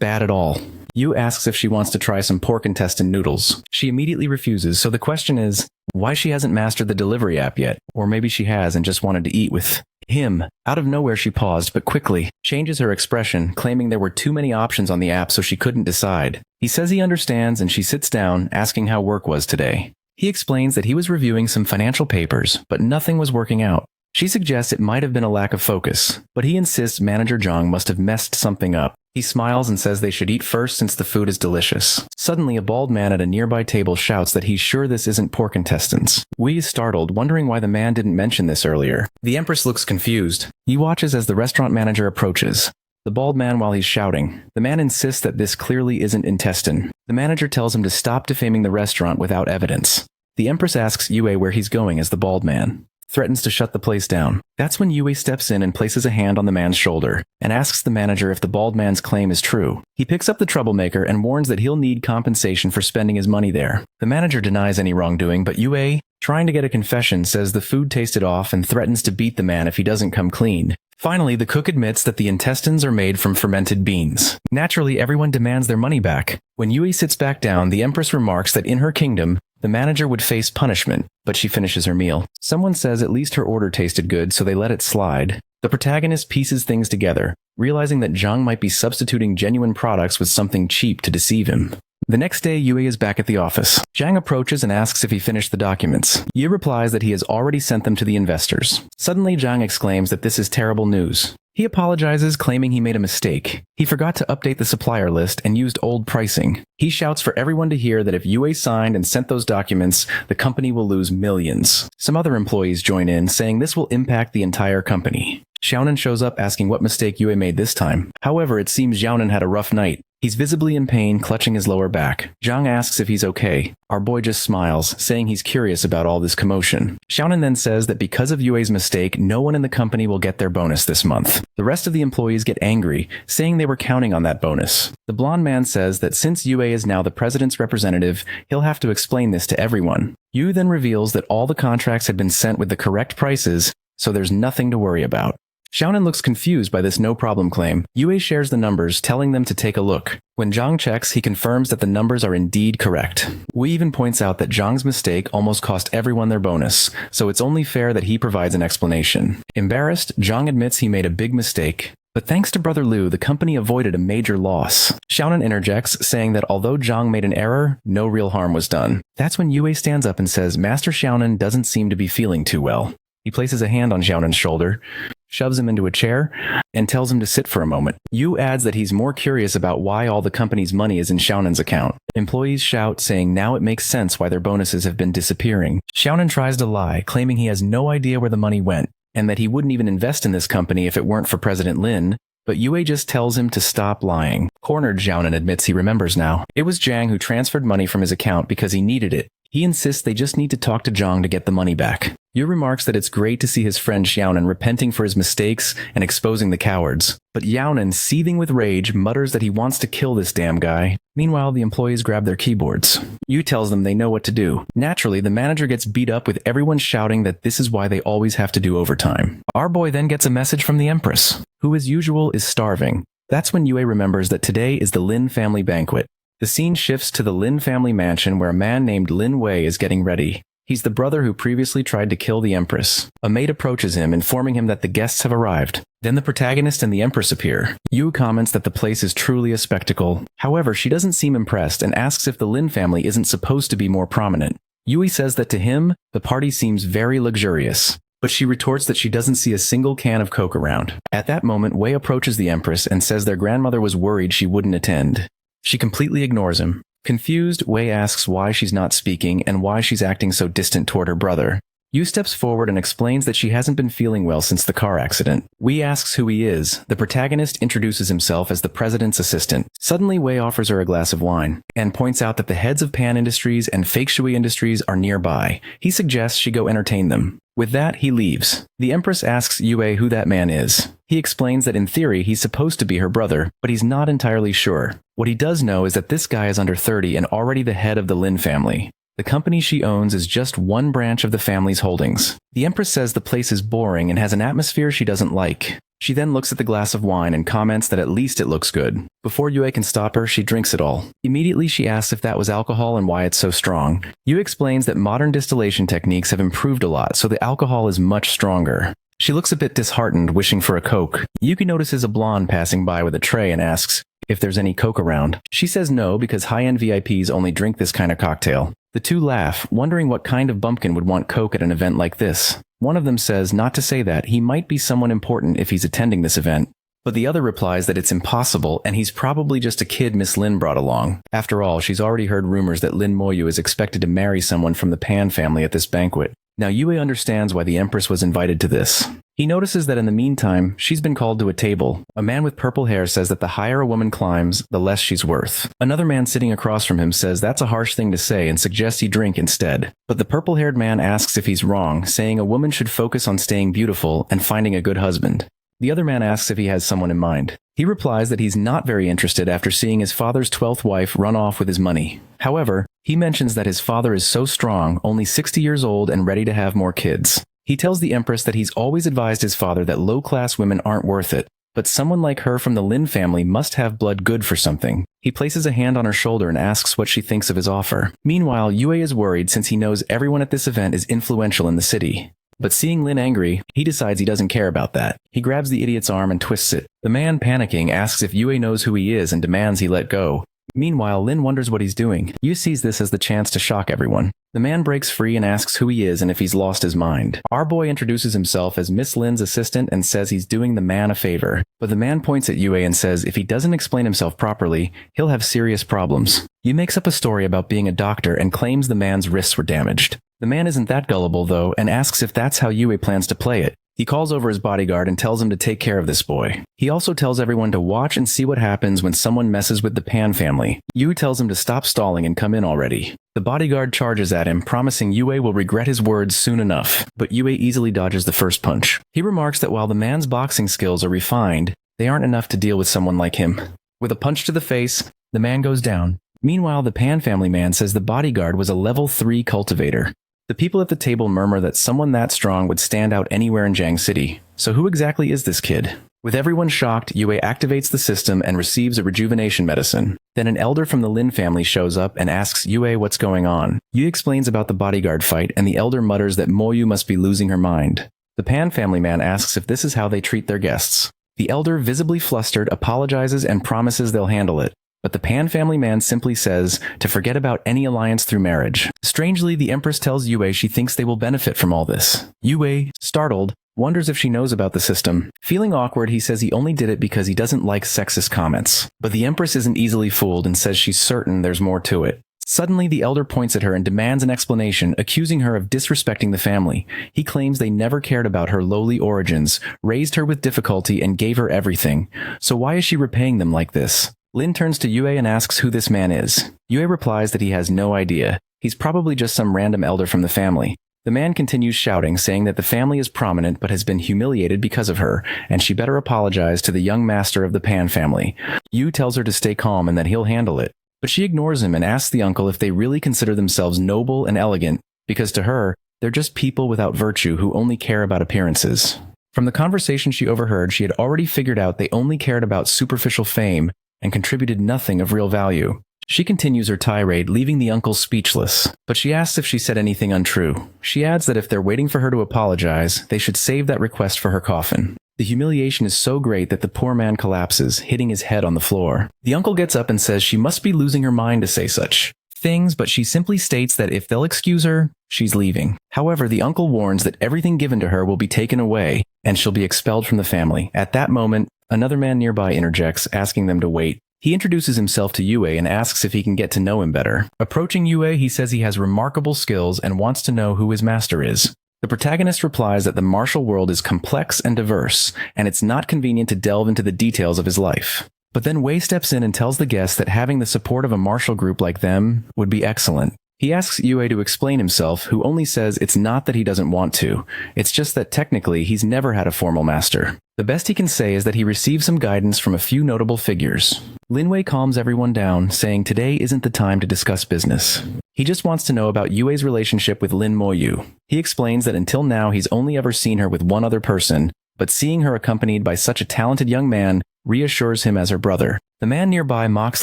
bad at all. Yu asks if she wants to try some pork intestine noodles. She immediately refuses, so the question is why she hasn't mastered the delivery app yet, or maybe she has and just wanted to eat with him. Out of nowhere she paused, but quickly changes her expression, claiming there were too many options on the app so she couldn't decide. He says he understands and she sits down, asking how work was today. He explains that he was reviewing some financial papers, but nothing was working out. She suggests it might have been a lack of focus, but he insists Manager Zhang must have messed something up. He smiles and says they should eat first since the food is delicious. Suddenly, a bald man at a nearby table shouts that he's sure this isn't pork intestines. Wei is startled, wondering why the man didn't mention this earlier. The Empress looks confused. He watches as the restaurant manager approaches. The bald man while he's shouting. The man insists that this clearly isn't intestine. The manager tells him to stop defaming the restaurant without evidence. The Empress asks Yue where he's going as the bald man threatens to shut the place down. That's when Yue steps in and places a hand on the man's shoulder and asks the manager if the bald man's claim is true. He picks up the troublemaker and warns that he'll need compensation for spending his money there. The manager denies any wrongdoing, but Yue, trying to get a confession, says the food tasted off and threatens to beat the man if he doesn't come clean. Finally, the cook admits that the intestines are made from fermented beans. Naturally, everyone demands their money back. When Yue sits back down, the Empress remarks that in her kingdom, the manager would face punishment, but she finishes her meal. Someone says at least her order tasted good, so they let it slide. The protagonist pieces things together, realizing that Zhang might be substituting genuine products with something cheap to deceive him. The next day, Yue is back at the office. Zhang approaches and asks if he finished the documents. Yue replies that he has already sent them to the investors. Suddenly, Zhang exclaims that this is terrible news. He apologizes, claiming he made a mistake. He forgot to update the supplier list and used old pricing. He shouts for everyone to hear that if Yue signed and sent those documents, the company will lose millions. Some other employees join in, saying this will impact the entire company. Xiaonan shows up asking what mistake Yue made this time. However, it seems Xiaonan had a rough night. He's visibly in pain, clutching his lower back. Zhang asks if he's okay. Our boy just smiles, saying he's curious about all this commotion. Xiaonan then says that because of Yue's mistake, no one in the company will get their bonus this month. The rest of the employees get angry, saying they were counting on that bonus. The blonde man says that since Yue is now the president's representative, he'll have to explain this to everyone. Yu then reveals that all the contracts had been sent with the correct prices, so there's nothing to worry about. Xiaonan looks confused by this no-problem claim. Yue shares the numbers, telling them to take a look. When Zhang checks, he confirms that the numbers are indeed correct. Wei even points out that Zhang's mistake almost cost everyone their bonus, so it's only fair that he provides an explanation. Embarrassed, Zhang admits he made a big mistake. But thanks to Brother Liu, the company avoided a major loss. Xiaonan interjects, saying that although Zhang made an error, no real harm was done. That's when Yue stands up and says Master Xiaonan doesn't seem to be feeling too well. He places a hand on Xiaonan's shoulder, shoves him into a chair, and tells him to sit for a moment. Yu adds that he's more curious about why all the company's money is in Xiaonan's account. Employees shout, saying now it makes sense why their bonuses have been disappearing. Xiaonan tries to lie, claiming he has no idea where the money went, and that he wouldn't even invest in this company if it weren't for President Lin, but Yue just tells him to stop lying. Cornered, Xiaonan admits he remembers now. It was Zhang who transferred money from his account because he needed it. He insists they just need to talk to Zhang to get the money back. Yue remarks that it's great to see his friend Xiaonan repenting for his mistakes and exposing the cowards. But Yaonan, seething with rage, mutters that he wants to kill this damn guy. Meanwhile, the employees grab their keyboards. Yue tells them they know what to do. Naturally, the manager gets beat up with everyone shouting that this is why they always have to do overtime. Our boy then gets a message from the Empress, who as usual is starving. That's when Yue remembers that today is the Lin family banquet. The scene shifts to the Lin family mansion where a man named Lin Wei is getting ready. He's the brother who previously tried to kill the Empress. A maid approaches him, informing him that the guests have arrived. Then the protagonist and the Empress appear. Yue comments that the place is truly a spectacle. However, she doesn't seem impressed and asks if the Lin family isn't supposed to be more prominent. Yue says that to him, the party seems very luxurious. But she retorts that she doesn't see a single can of Coke around. At that moment, Wei approaches the Empress and says their grandmother was worried she wouldn't attend. She completely ignores him. Confused, Wei asks why she's not speaking and why she's acting so distant toward her brother. Yue steps forward and explains that she hasn't been feeling well since the car accident. Wei asks who he is. The protagonist introduces himself as the president's assistant. Suddenly, Wei offers her a glass of wine and points out that the heads of Pan Industries and Fake Shui Industries are nearby. He suggests she go entertain them. With that, he leaves. The Empress asks Yue who that man is. He explains that in theory he's supposed to be her brother, but he's not entirely sure. What he does know is that this guy is under 30 and already the head of the Lin family. The company she owns is just one branch of the family's holdings. The Empress says the place is boring and has an atmosphere she doesn't like. She then looks at the glass of wine and comments that at least it looks good. Before Yue can stop her, she drinks it all. Immediately she asks if that was alcohol and why it's so strong. Yue explains that modern distillation techniques have improved a lot, so the alcohol is much stronger. She looks a bit disheartened, wishing for a Coke. Yuki notices a blonde passing by with a tray and asks if there's any Coke around. She says no because high-end VIPs only drink this kind of cocktail. The two laugh, wondering what kind of bumpkin would want Coke at an event like this. One of them says not to say that, he might be someone important if he's attending this event. But the other replies that it's impossible and he's probably just a kid Miss Lin brought along. After all, she's already heard rumors that Lin Moyu is expected to marry someone from the Pan family at this banquet. Now Yue understands why the Empress was invited to this. He notices that in the meantime, she's been called to a table. A man with purple hair says that the higher a woman climbs, the less she's worth. Another man sitting across from him says that's a harsh thing to say and suggests he drink instead. But the purple-haired man asks if he's wrong, saying a woman should focus on staying beautiful and finding a good husband. The other man asks if he has someone in mind. He replies that he's not very interested after seeing his father's 12th wife run off with his money. However, he mentions that his father is so strong, only 60 years old and ready to have more kids. He tells the Empress that he's always advised his father that low-class women aren't worth it, but someone like her from the Lin family must have blood good for something. He places a hand on her shoulder and asks what she thinks of his offer. Meanwhile, Yue is worried since he knows everyone at this event is influential in the city. But seeing Lin angry, he decides he doesn't care about that. He grabs the idiot's arm and twists it. The man, panicking, asks if Yue knows who he is and demands he let go. Meanwhile, Lin wonders what he's doing. Yue sees this as the chance to shock everyone. The man breaks free and asks who he is and if he's lost his mind. Our boy introduces himself as Miss Lin's assistant and says he's doing the man a favor. But the man points at Yue and says if he doesn't explain himself properly, he'll have serious problems. Yue makes up a story about being a doctor and claims the man's wrists were damaged. The man isn't that gullible, though, and asks if that's how Yue plans to play it. He calls over his bodyguard and tells him to take care of this boy. He also tells everyone to watch and see what happens when someone messes with the Pan family. Yue tells him to stop stalling and come in already. The bodyguard charges at him, promising Yue will regret his words soon enough, but Yue easily dodges the first punch. He remarks that while the man's boxing skills are refined, they aren't enough to deal with someone like him. With a punch to the face, the man goes down. Meanwhile, the Pan family man says the bodyguard was a level 3 cultivator. The people at the table murmur that someone that strong would stand out anywhere in Jiang City. So who exactly is this kid? With everyone shocked, Yue activates the system and receives a rejuvenation medicine. Then an elder from the Lin family shows up and asks Yue what's going on. Yue explains about the bodyguard fight, and the elder mutters that Moyu must be losing her mind. The Pan family man asks if this is how they treat their guests. The elder, visibly flustered, apologizes and promises they'll handle it. But the Pan family man simply says to forget about any alliance through marriage. Strangely, the Empress tells Yue she thinks they will benefit from all this. Yue, startled, wonders if she knows about the system. Feeling awkward, he says he only did it because he doesn't like sexist comments. But the Empress isn't easily fooled and says she's certain there's more to it. Suddenly, the elder points at her and demands an explanation, accusing her of disrespecting the family. He claims they never cared about her lowly origins, raised her with difficulty, and gave her everything. So why is she repaying them like this? Lin turns to Yue and asks who this man is. Yue replies that he has no idea. He's probably just some random elder from the family. The man continues shouting, saying that the family is prominent but has been humiliated because of her, and she better apologize to the young master of the Pan family. Yu tells her to stay calm and that he'll handle it, but she ignores him and asks the uncle if they really consider themselves noble and elegant, because to her, they're just people without virtue who only care about appearances. From the conversation she overheard, she had already figured out they only cared about superficial fame and contributed nothing of real value. She continues her tirade, leaving the uncle speechless, but she asks if she said anything untrue. She adds that if they're waiting for her to apologize, they should save that request for her coffin. The humiliation is so great that the poor man collapses, hitting his head on the floor. The uncle gets up and says she must be losing her mind to say such things, but she simply states that if they'll excuse her, she's leaving. However, the uncle warns that everything given to her will be taken away, and she'll be expelled from the family. At that moment, another man nearby interjects, asking them to wait. He introduces himself to Yue and asks if he can get to know him better. Approaching Yue, he says he has remarkable skills and wants to know who his master is. The protagonist replies that the martial world is complex and diverse, and it's not convenient to delve into the details of his life. But then Wei steps in and tells the guests that having the support of a martial group like them would be excellent. He asks Yue to explain himself, who only says it's not that he doesn't want to, it's just that technically he's never had a formal master. The best he can say is that he received some guidance from a few notable figures. Linwei calms everyone down, saying today isn't the time to discuss business. He just wants to know about Yue's relationship with Lin Moyu. He explains that until now he's only ever seen her with one other person, but seeing her accompanied by such a talented young man reassures him as her brother. The man nearby mocks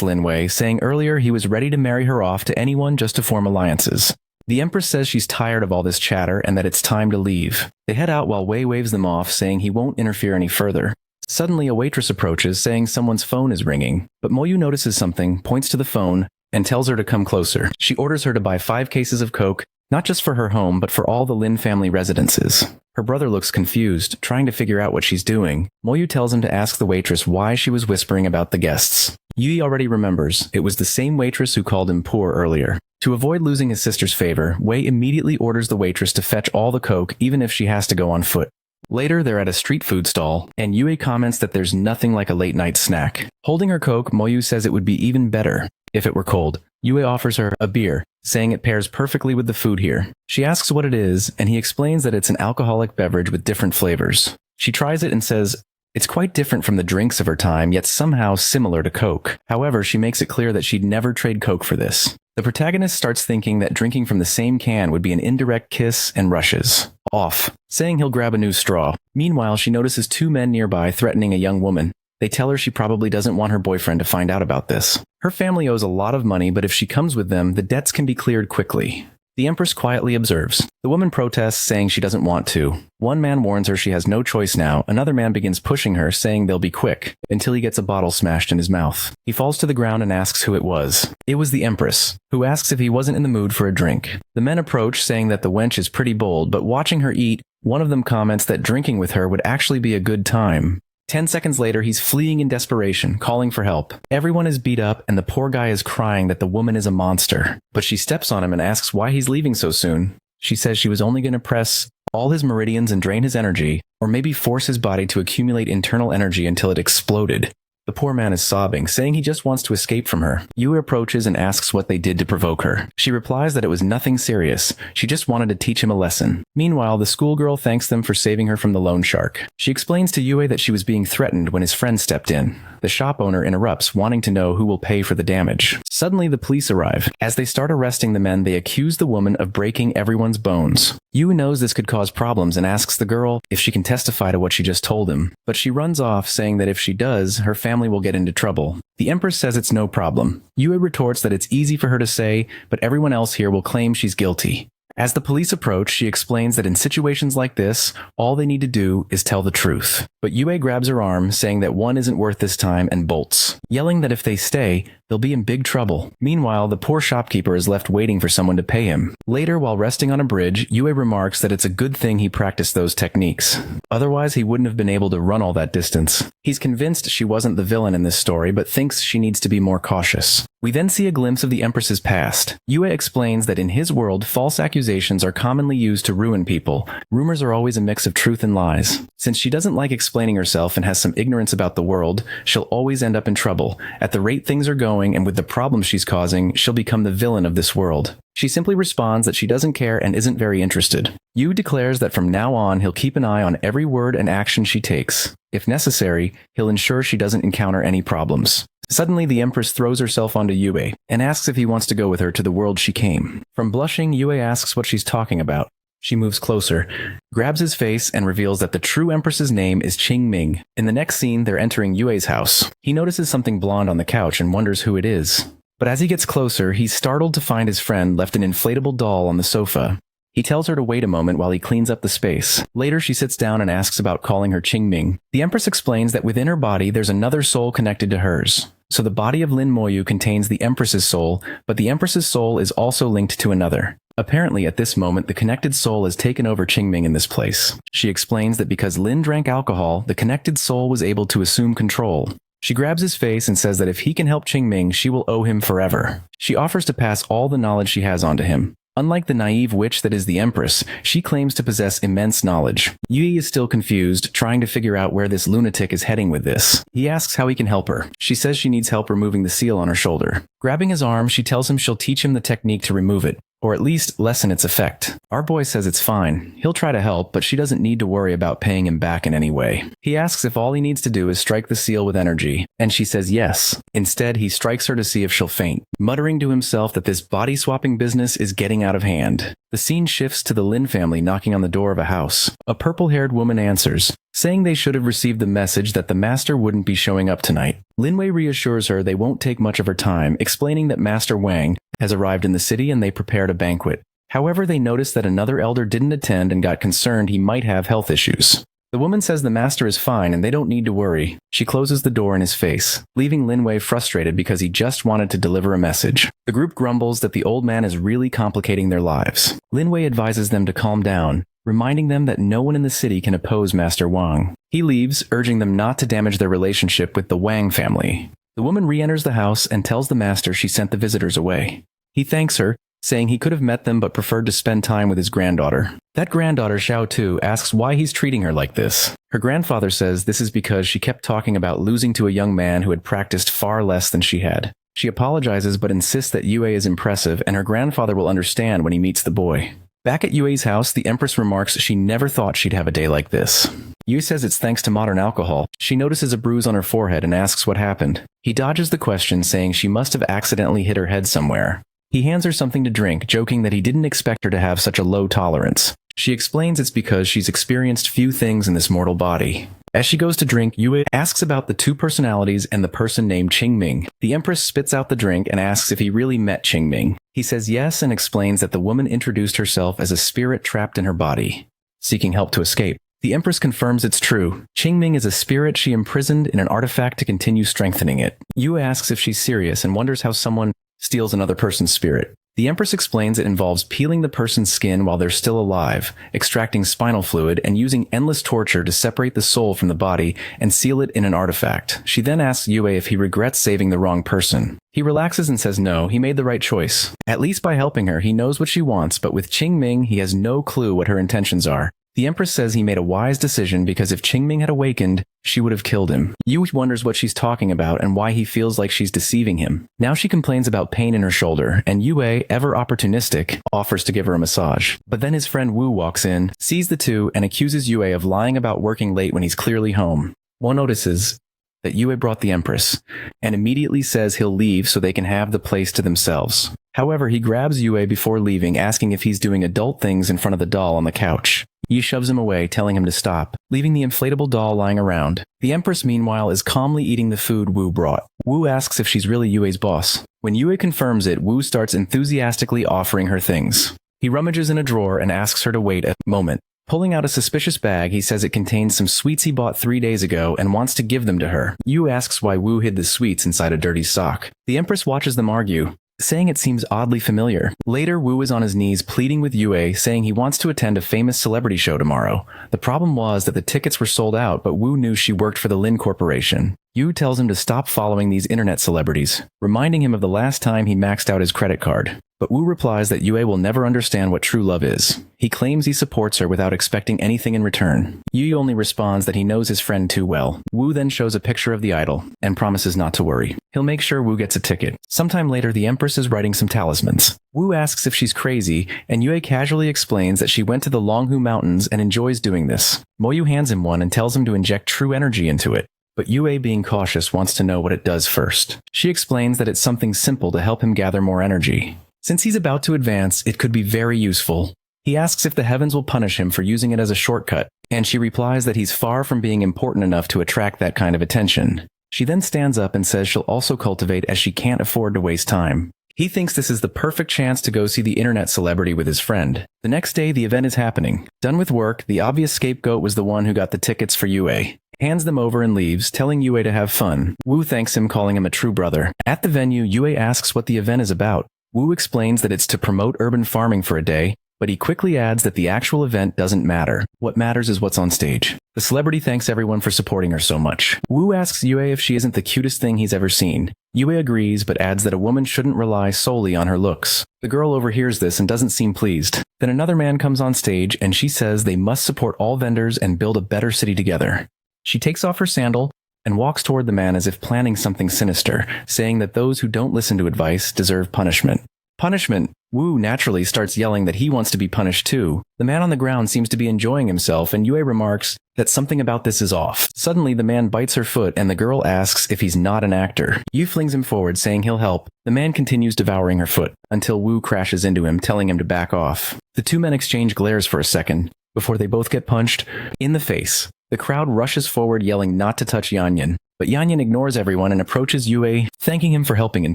Linwei, saying earlier he was ready to marry her off to anyone just to form alliances. The Empress says she's tired of all this chatter and that it's time to leave. They head out while Wei waves them off, saying he won't interfere any further. Suddenly, a waitress approaches, saying someone's phone is ringing, but Moyu notices something, points to the phone, and tells her to come closer. She orders her to buy 5 cases of Coke, not just for her home, but for all the Lin family residences. Her brother looks confused, trying to figure out what she's doing. Moyu tells him to ask the waitress why she was whispering about the guests. Yui already remembers, it was the same waitress who called him poor earlier. To avoid losing his sister's favor, Wei immediately orders the waitress to fetch all the Coke, even if she has to go on foot. Later, they're at a street food stall, and Yue comments that there's nothing like a late-night snack. Holding her Coke, Moyu says it would be even better if it were cold. Yue offers her a beer, saying it pairs perfectly with the food here. She asks what it is, and he explains that it's an alcoholic beverage with different flavors. She tries it and says it's quite different from the drinks of her time, yet somehow similar to Coke. However, she makes it clear that she'd never trade Coke for this. The protagonist starts thinking that drinking from the same can would be an indirect kiss and rushes off, saying he'll grab a new straw. Meanwhile, she notices 2 men nearby threatening a young woman. They tell her she probably doesn't want her boyfriend to find out about this. Her family owes a lot of money, but if she comes with them, the debts can be cleared quickly. The Empress quietly observes. The woman protests, saying she doesn't want to. One man warns her she has no choice now. Another man begins pushing her, saying they'll be quick, until he gets a bottle smashed in his mouth. He falls to the ground and asks who it was. It was the Empress, who asks if he wasn't in the mood for a drink. The men approach, saying that the wench is pretty bold, but watching her eat, one of them comments that drinking with her would actually be a good time. 10 seconds later, he's fleeing in desperation, calling for help. Everyone is beat up, and the poor guy is crying that the woman is a monster. But she steps on him and asks why he's leaving so soon. She says she was only going to press all his meridians and drain his energy, or maybe force his body to accumulate internal energy until it exploded. The poor man is sobbing, saying he just wants to escape from her. Yue approaches and asks what they did to provoke her. She replies that it was nothing serious. She just wanted to teach him a lesson. Meanwhile, the schoolgirl thanks them for saving her from the loan shark. She explains to Yue that she was being threatened when his friend stepped in. The shop owner interrupts, wanting to know who will pay for the damage. Suddenly, the police arrive. As they start arresting the men, they accuse the woman of breaking everyone's bones. Yue knows this could cause problems and asks the girl if she can testify to what she just told him. But she runs off, saying that if she does, her family will get into trouble. The Empress says it's no problem. Yue retorts that it's easy for her to say, but everyone else here will claim she's guilty. As the police approach, she explains that in situations like this, all they need to do is tell the truth. But Yue grabs her arm, saying that one isn't worth this time, and bolts, yelling that if they stay, they'll be in big trouble. Meanwhile, the poor shopkeeper is left waiting for someone to pay him. Later, while resting on a bridge, Yue remarks that it's a good thing he practiced those techniques. Otherwise, he wouldn't have been able to run all that distance. He's convinced she wasn't the villain in this story, but thinks she needs to be more cautious. We then see a glimpse of the Empress's past. Yue explains that in his world, false accusations are commonly used to ruin people. Rumors are always a mix of truth and lies. Since she doesn't like explaining herself and has some ignorance about the world, she'll always end up in trouble. At the rate things are going and with the problems she's causing, she'll become the villain of this world. She simply responds that she doesn't care and isn't very interested. Yu declares that from now on, he'll keep an eye on every word and action she takes. If necessary, he'll ensure she doesn't encounter any problems. Suddenly, the Empress throws herself onto Yue and asks if he wants to go with her to the world she came. From blushing, Yue asks what she's talking about. She moves closer, grabs his face, and reveals that the true Empress's name is Qingming. In the next scene, they're entering Yue's house. He notices something blonde on the couch and wonders who it is. But as he gets closer, he's startled to find his friend left an inflatable doll on the sofa. He tells her to wait a moment while he cleans up the space. Later, she sits down and asks about calling her Qingming. The Empress explains that within her body, there's another soul connected to hers. So the body of Lin Moyu contains the Empress's soul, but the Empress's soul is also linked to another. Apparently, at this moment, the connected soul has taken over Qingming in this place. She explains that because Lin drank alcohol, the connected soul was able to assume control. She grabs his face and says that if he can help Qingming, she will owe him forever. She offers to pass all the knowledge she has onto him. Unlike the naive witch that is the Empress, she claims to possess immense knowledge. Yui is still confused, trying to figure out where this lunatic is heading with this. He asks how he can help her. She says she needs help removing the seal on her shoulder. Grabbing his arm, she tells him she'll teach him the technique to remove it, or at least lessen its effect. Our boy says it's fine. He'll try to help, but she doesn't need to worry about paying him back in any way. He asks if all he needs to do is strike the seal with energy, and she says yes. Instead, he strikes her to see if she'll faint, muttering to himself that this body-swapping business is getting out of hand. The scene shifts to the Lin family knocking on the door of a house. A purple-haired woman answers, saying they should have received the message that the master wouldn't be showing up tonight. Lin Wei reassures her they won't take much of her time, explaining that Master Wang has arrived in the city and they prepared a banquet. However, they notice that another elder didn't attend and got concerned he might have health issues. The woman says the master is fine and they don't need to worry. She closes the door in his face, leaving Lin Wei frustrated because he just wanted to deliver a message. The group grumbles that the old man is really complicating their lives. Lin Wei advises them to calm down, reminding them that no one in the city can oppose Master Wang. He leaves, urging them not to damage their relationship with the Wang family. The woman re-enters the house and tells the master she sent the visitors away. He thanks her, saying he could have met them but preferred to spend time with his granddaughter. That granddaughter, Xiao Tu, asks why he's treating her like this. Her grandfather says this is because she kept talking about losing to a young man who had practiced far less than she had. She apologizes but insists that Yue is impressive and her grandfather will understand when he meets the boy. Back at Yue's house, the Empress remarks she never thought she'd have a day like this. Yue says it's thanks to modern alcohol. She notices a bruise on her forehead and asks what happened. He dodges the question, saying she must have accidentally hit her head somewhere. He hands her something to drink, joking that he didn't expect her to have such a low tolerance. She explains it's because she's experienced few things in this mortal body. As she goes to drink, Yue asks about the two personalities and the person named Qingming. The Empress spits out the drink and asks if he really met Qingming. He says yes and explains that the woman introduced herself as a spirit trapped in her body, seeking help to escape. The Empress confirms it's true. Qingming is a spirit she imprisoned in an artifact to continue strengthening it. Yue asks if she's serious and wonders how someone steals another person's spirit. The Empress explains it involves peeling the person's skin while they're still alive, extracting spinal fluid, and using endless torture to separate the soul from the body and seal it in an artifact. She then asks Yue if he regrets saving the wrong person. He relaxes and says no, he made the right choice. At least by helping her, he knows what she wants, but with Qingming, he has no clue what her intentions are. The Empress says he made a wise decision because if Qingming had awakened, she would have killed him. Yu wonders what she's talking about and why he feels like she's deceiving him. Now she complains about pain in her shoulder, and Yue, ever opportunistic, offers to give her a massage. But then his friend Wu walks in, sees the two, and accuses Yue of lying about working late when he's clearly home. One notices that Yue brought the Empress, and immediately says he'll leave so they can have the place to themselves. However, he grabs Yue before leaving, asking if he's doing adult things in front of the doll on the couch. Yi shoves him away, telling him to stop, leaving the inflatable doll lying around. The Empress, meanwhile, is calmly eating the food Wu brought. Wu asks if she's really Yue's boss. When Yue confirms it, Wu starts enthusiastically offering her things. He rummages in a drawer and asks her to wait a moment. Pulling out a suspicious bag, he says it contains some sweets he bought 3 days ago and wants to give them to her. Yu asks why Wu hid the sweets inside a dirty sock. The Empress watches them argue, saying it seems oddly familiar. Later, Woo is on his knees pleading with Yue, saying he wants to attend a famous celebrity show tomorrow. The problem was that the tickets were sold out, but Woo knew she worked for the Lin Corporation. Yu tells him to stop following these internet celebrities, reminding him of the last time he maxed out his credit card. But Woo replies that Yue will never understand what true love is. He claims he supports her without expecting anything in return. Yu only responds that he knows his friend too well. Woo then shows a picture of the idol and promises not to worry. He'll make sure Woo gets a ticket. Sometime later, the Empress is writing some talismans. Woo asks if she's crazy, and Yue casually explains that she went to the Longhu Mountains and enjoys doing this. Moyu hands him one and tells him to inject true energy into it. But Yue, being cautious, wants to know what it does first. She explains that it's something simple to help him gather more energy. Since he's about to advance, it could be very useful. He asks if the heavens will punish him for using it as a shortcut, and she replies that he's far from being important enough to attract that kind of attention. She then stands up and says she'll also cultivate as she can't afford to waste time. He thinks this is the perfect chance to go see the internet celebrity with his friend. The next day, the event is happening. Done with work, the obvious scapegoat was the one who got the tickets for Yue. Hands them over and leaves, telling Yue to have fun. Woo thanks him, calling him a true brother. At the venue, Yue asks what the event is about. Woo explains that it's to promote urban farming for a day, but he quickly adds that the actual event doesn't matter. What matters is what's on stage. The celebrity thanks everyone for supporting her so much. Woo asks Yue if she isn't the cutest thing he's ever seen. Yue agrees, but adds that a woman shouldn't rely solely on her looks. The girl overhears this and doesn't seem pleased. Then another man comes on stage, and she says they must support all vendors and build a better city together. She takes off her sandal and walks toward the man as if planning something sinister, saying that those who don't listen to advice deserve punishment. Punishment! Woo naturally starts yelling that he wants to be punished too. The man on the ground seems to be enjoying himself, and Yue remarks that something about this is off. Suddenly, the man bites her foot, and the girl asks if he's not an actor. Yu flings him forward, saying he'll help. The man continues devouring her foot, until Woo crashes into him, telling him to back off. The two men exchange glares for a second, before they both get punched in the face. The crowd rushes forward, yelling not to touch Yanyan. But Yanyan ignores everyone and approaches Yue, thanking him for helping in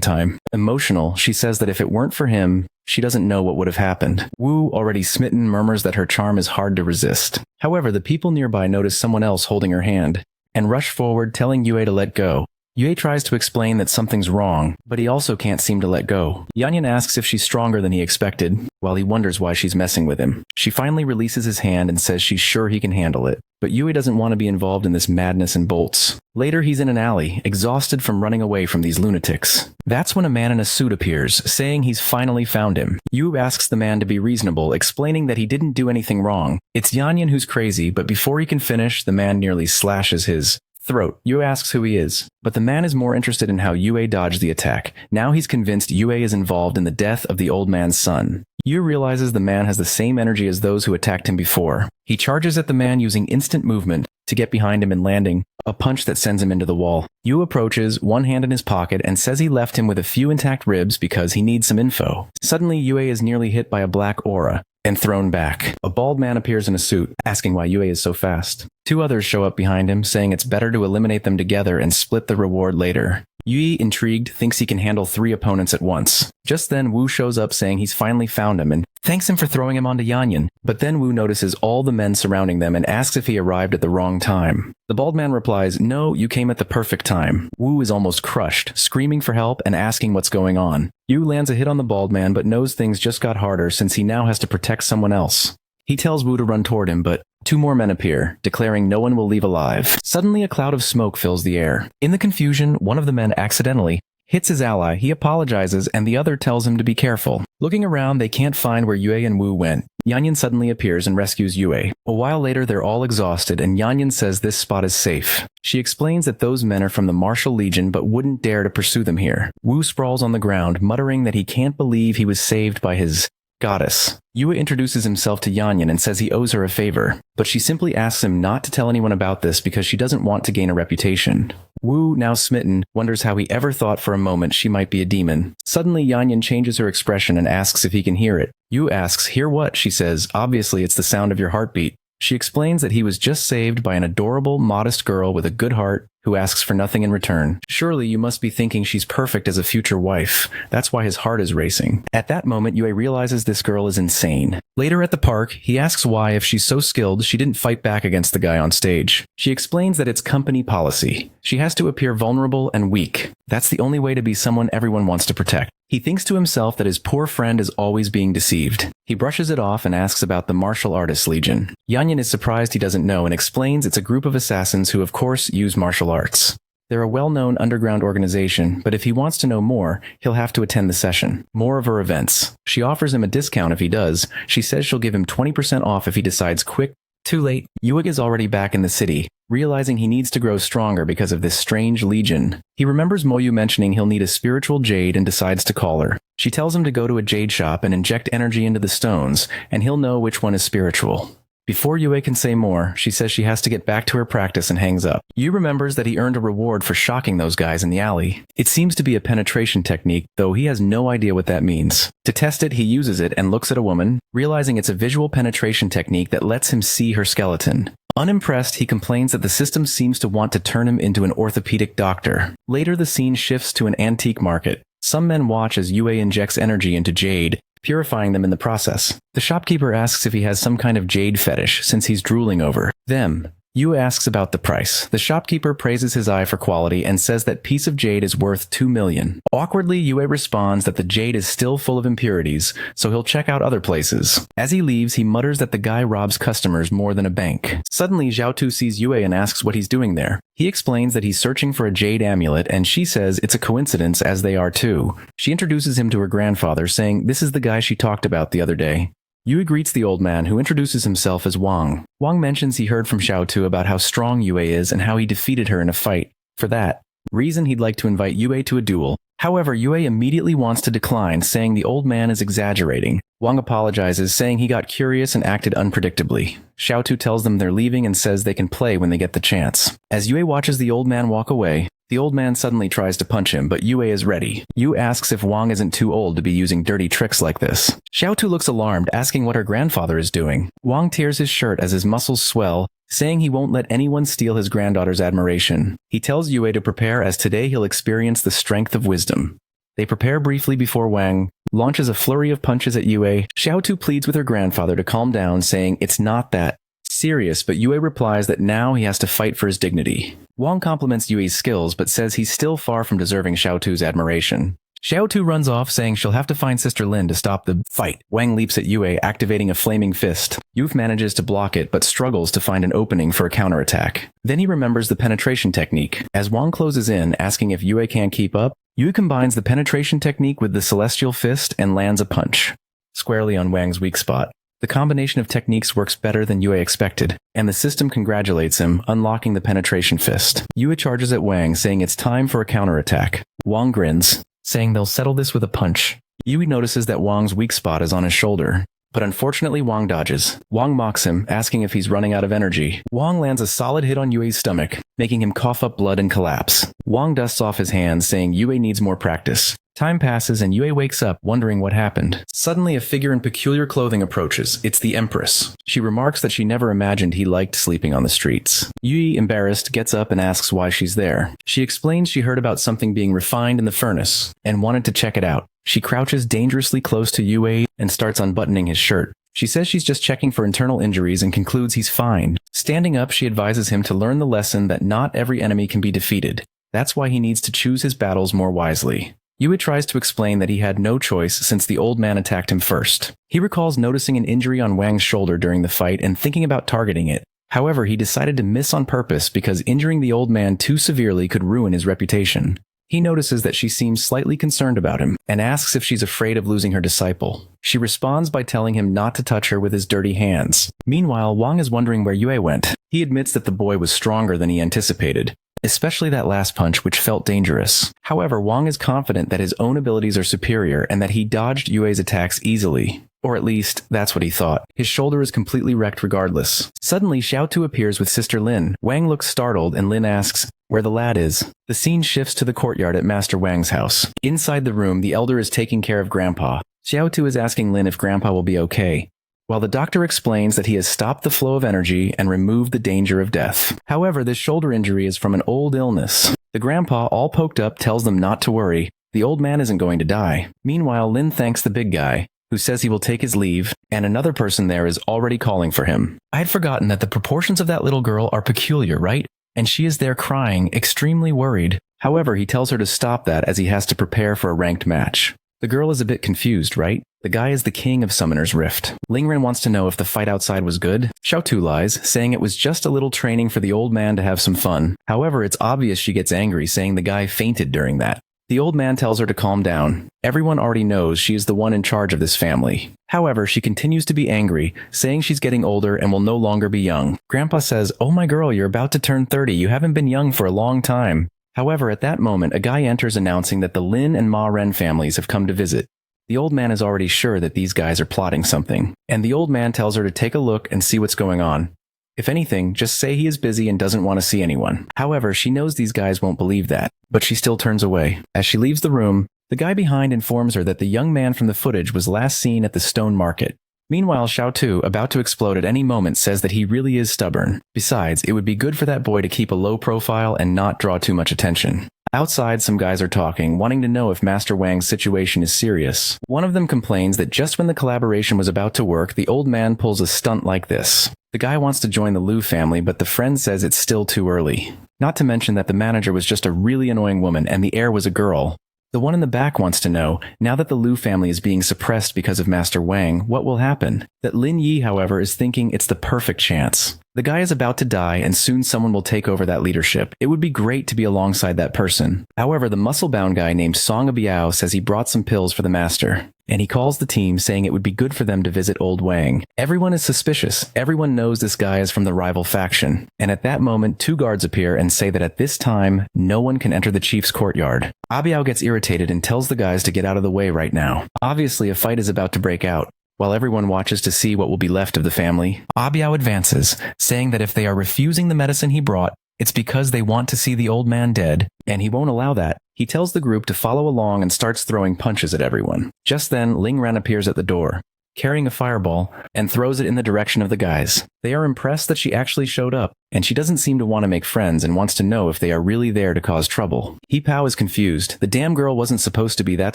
time. Emotional, she says that if it weren't for him, she doesn't know what would have happened. Woo, already smitten, murmurs that her charm is hard to resist. However, the people nearby notice someone else holding her hand, and rush forward, telling Yue to let go. Yue tries to explain that something's wrong, but he also can't seem to let go. Yanyan asks if she's stronger than he expected, while he wonders why she's messing with him. She finally releases his hand and says she's sure he can handle it. But Yue doesn't want to be involved in this madness and bolts. Later, he's in an alley, exhausted from running away from these lunatics. That's when a man in a suit appears, saying he's finally found him. Yue asks the man to be reasonable, explaining that he didn't do anything wrong. It's Yanyan who's crazy, but before he can finish, the man nearly slashes his throat. Yue asks who he is, but the man is more interested in how Yue dodged the attack. Now he's convinced Yue is involved in the death of the old man's son. Yue realizes the man has the same energy as those who attacked him before. He charges at the man using instant movement to get behind him and landing a punch that sends him into the wall. Yue approaches, one hand in his pocket, and says he left him with a few intact ribs because he needs some info. Suddenly, Yue is nearly hit by a black aura and thrown back. A bald man appears in a suit, asking why Yue is so fast. Two others show up behind him, saying it's better to eliminate them together and split the reward later. Yue, intrigued, thinks he can handle 3 opponents at once. Just then, Woo shows up saying he's finally found him and thanks him for throwing him onto Yanyan. But then Woo notices all the men surrounding them and asks if he arrived at the wrong time. The bald man replies, "No, you came at the perfect time." Woo is almost crushed, screaming for help and asking what's going on. Yu lands a hit on the bald man but knows things just got harder since he now has to protect someone else. He tells Woo to run toward him, but 2 more men appear, declaring no one will leave alive. Suddenly, a cloud of smoke fills the air. In the confusion, one of the men accidentally hits his ally. He apologizes, and the other tells him to be careful. Looking around, they can't find where Yue and Woo went. Yanyan suddenly appears and rescues Yue. A while later, they're all exhausted, and Yanyan says this spot is safe. She explains that those men are from the Martial Legion but wouldn't dare to pursue them here. Woo sprawls on the ground, muttering that he can't believe he was saved by his goddess. Yue introduces himself to Yanyan and says he owes her a favor, but she simply asks him not to tell anyone about this because she doesn't want to gain a reputation. Woo, now smitten, wonders how he ever thought for a moment she might be a demon. Suddenly, Yanyan changes her expression and asks if he can hear it. Yue asks, "Hear what?" She says, "Obviously it's the sound of your heartbeat." She explains that he was just saved by an adorable, modest girl with a good heart who asks for nothing in return. Surely you must be thinking she's perfect as a future wife. That's why his heart is racing. At that moment, Yue realizes this girl is insane. Later at the park, he asks why, if she's so skilled, she didn't fight back against the guy on stage. She explains that it's company policy. She has to appear vulnerable and weak. That's the only way to be someone everyone wants to protect. He thinks to himself that his poor friend is always being deceived. He brushes it off and asks about the Martial Artists Legion. Yanyan is surprised he doesn't know and explains it's a group of assassins who of course use martial arts. They're a well-known underground organization, but if he wants to know more, he'll have to attend the session. More of her events. She offers him a discount if he does. She says she'll give him 20% off if he decides quick. Too late. Yue is already back in the city, realizing he needs to grow stronger because of this strange legion. He remembers Moyu mentioning he'll need a spiritual jade and decides to call her. She tells him to go to a jade shop and inject energy into the stones, and he'll know which one is spiritual. Before Yue can say more, she says she has to get back to her practice and hangs up. Yu remembers that he earned a reward for shocking those guys in the alley. It seems to be a penetration technique, though he has no idea what that means. To test it, he uses it and looks at a woman, realizing it's a visual penetration technique that lets him see her skeleton. Unimpressed, he complains that the system seems to want to turn him into an orthopedic doctor. Later, the scene shifts to an antique market. Some men watch as Yue injects energy into jade, purifying them in the process. The shopkeeper asks if he has some kind of jade fetish, since he's drooling over them. Yue asks about the price. The shopkeeper praises his eye for quality and says that piece of jade is worth 2 million. Awkwardly, Yue responds that the jade is still full of impurities, so he'll check out other places. As he leaves, he mutters that the guy robs customers more than a bank. Suddenly, Xiaotu sees Yue and asks what he's doing there. He explains that he's searching for a jade amulet, and she says it's a coincidence, as they are too. She introduces him to her grandfather, saying this is the guy she talked about the other day. Yue greets the old man, who introduces himself as Wang. Wang mentions he heard from Xiaotu about how strong Yue is and how he defeated her in a fight. For that reason, he'd like to invite Yue to a duel. However, Yue immediately wants to decline, saying the old man is exaggerating. Wang apologizes, saying he got curious and acted unpredictably. Xiaotu tells them they're leaving and says they can play when they get the chance. As Yue watches the old man walk away, the old man suddenly tries to punch him, but Yue is ready. Yue asks if Wang isn't too old to be using dirty tricks like this. Xiaotu looks alarmed, asking what her grandfather is doing. Wang tears his shirt as his muscles swell, saying he won't let anyone steal his granddaughter's admiration. He tells Yue to prepare, as today he'll experience the strength of wisdom. They prepare briefly before Wang launches a flurry of punches at Yue. Xiaotu pleads with her grandfather to calm down, saying it's not that serious, but Yue replies that now he has to fight for his dignity. Wang compliments Yue's skills, but says he's still far from deserving Xiaotu's admiration. Xiaotu runs off, saying she'll have to find Sister Lin to stop the fight. Wang leaps at Yue, activating a flaming fist. Yue manages to block it, but struggles to find an opening for a counterattack. Then he remembers the penetration technique. As Wang closes in, asking if Yue can't keep up, Yue combines the penetration technique with the celestial fist and lands a punch squarely on Wang's weak spot. The combination of techniques works better than Yue expected, and the system congratulates him, unlocking the penetration fist. Yue charges at Wang, saying it's time for a counterattack. Wang grins, saying they'll settle this with a punch. Yue notices that Wang's weak spot is on his shoulder, but unfortunately Wang dodges. Wang mocks him, asking if he's running out of energy. Wang lands a solid hit on Yue's stomach, making him cough up blood and collapse. Wang dusts off his hands, saying Yue needs more practice. Time passes and Yue wakes up, wondering what happened. Suddenly, a figure in peculiar clothing approaches. It's the Empress. She remarks that she never imagined he liked sleeping on the streets. Yue, embarrassed, gets up and asks why she's there. She explains she heard about something being refined in the furnace and wanted to check it out. She crouches dangerously close to Yue and starts unbuttoning his shirt. She says she's just checking for internal injuries and concludes he's fine. Standing up, she advises him to learn the lesson that not every enemy can be defeated. That's why he needs to choose his battles more wisely. Yue tries to explain that he had no choice since the old man attacked him first. He recalls noticing an injury on Wang's shoulder during the fight and thinking about targeting it. However, he decided to miss on purpose because injuring the old man too severely could ruin his reputation. He notices that she seems slightly concerned about him and asks if she's afraid of losing her disciple. She responds by telling him not to touch her with his dirty hands. Meanwhile, Wang is wondering where Yue went. He admits that the boy was stronger than he anticipated, especially that last punch, which felt dangerous. However, Wang is confident that his own abilities are superior and that he dodged Yue's attacks easily. Or at least, that's what he thought. His shoulder is completely wrecked regardless. Suddenly, Xiaotu appears with Sister Lin. Wang looks startled and Lin asks where the lad is. The scene shifts to the courtyard at Master Wang's house. Inside the room, the elder is taking care of Grandpa. Xiaotu is asking Lin if Grandpa will be okay. while the doctor explains that he has stopped the flow of energy and removed the danger of death. However, this shoulder injury is from an old illness. The grandpa, all poked up, tells them not to worry. The old man isn't going to die. Meanwhile, Lin thanks the big guy, who says he will take his leave, and another person there is already calling for him. I had forgotten that the proportions of that little girl are peculiar, right? And she is there crying, extremely worried. However, he tells her to stop that as he has to prepare for a ranked match. The girl is a bit confused, right? The guy is the king of Summoner's Rift. Lingren wants to know if the fight outside was good. Xiaotu lies, saying it was just a little training for the old man to have some fun. However, it's obvious she gets angry, saying the guy fainted during that. The old man tells her to calm down. Everyone already knows she is the one in charge of this family. However, she continues to be angry, saying she's getting older and will no longer be young. Grandpa says, "Oh my girl, you're about to turn 30. You haven't been young for a long time." However, at that moment, a guy enters announcing that the Lin and Ma Ren families have come to visit. The old man is already sure that these guys are plotting something, and the old man tells her to take a look and see what's going on. If anything, just say he is busy and doesn't want to see anyone. However, she knows these guys won't believe that, but she still turns away. As she leaves the room, the guy behind informs her that the young man from the footage was last seen at the stone market. Meanwhile, Xiaotu, about to explode at any moment, says that he really is stubborn. Besides, it would be good for that boy to keep a low profile and not draw too much attention. Outside, some guys are talking, wanting to know if Master Wang's situation is serious. One of them complains that just when the collaboration was about to work, the old man pulls a stunt like this. The guy wants to join the Liu family, but the friend says it's still too early. Not to mention that the manager was just a really annoying woman and the heir was a girl. The one in the back wants to know, now that the Liu family is being suppressed because of Master Wang, what will happen? That Lin Yi, however, is thinking it's the perfect chance. The guy is about to die and soon someone will take over that leadership. It would be great to be alongside that person. However, the muscle-bound guy named Song Biao says he brought some pills for the master, and he calls the team saying it would be good for them to visit old Wang. Everyone is suspicious. Everyone knows this guy is from the rival faction. And at that moment, two guards appear and say that at this time, no one can enter the chief's courtyard. Abiao gets irritated and tells the guys to get out of the way right now. Obviously, a fight is about to break out. While everyone watches to see what will be left of the family, Abiao advances, saying that if they are refusing the medicine he brought, it's because they want to see the old man dead, and he won't allow that. He tells the group to follow along and starts throwing punches at everyone. Just then, Ling Ren appears at the door, carrying a fireball, and throws it in the direction of the guys. They are impressed that she actually showed up, and she doesn't seem to want to make friends and wants to know if they are really there to cause trouble. He Pao is confused. The damn girl wasn't supposed to be that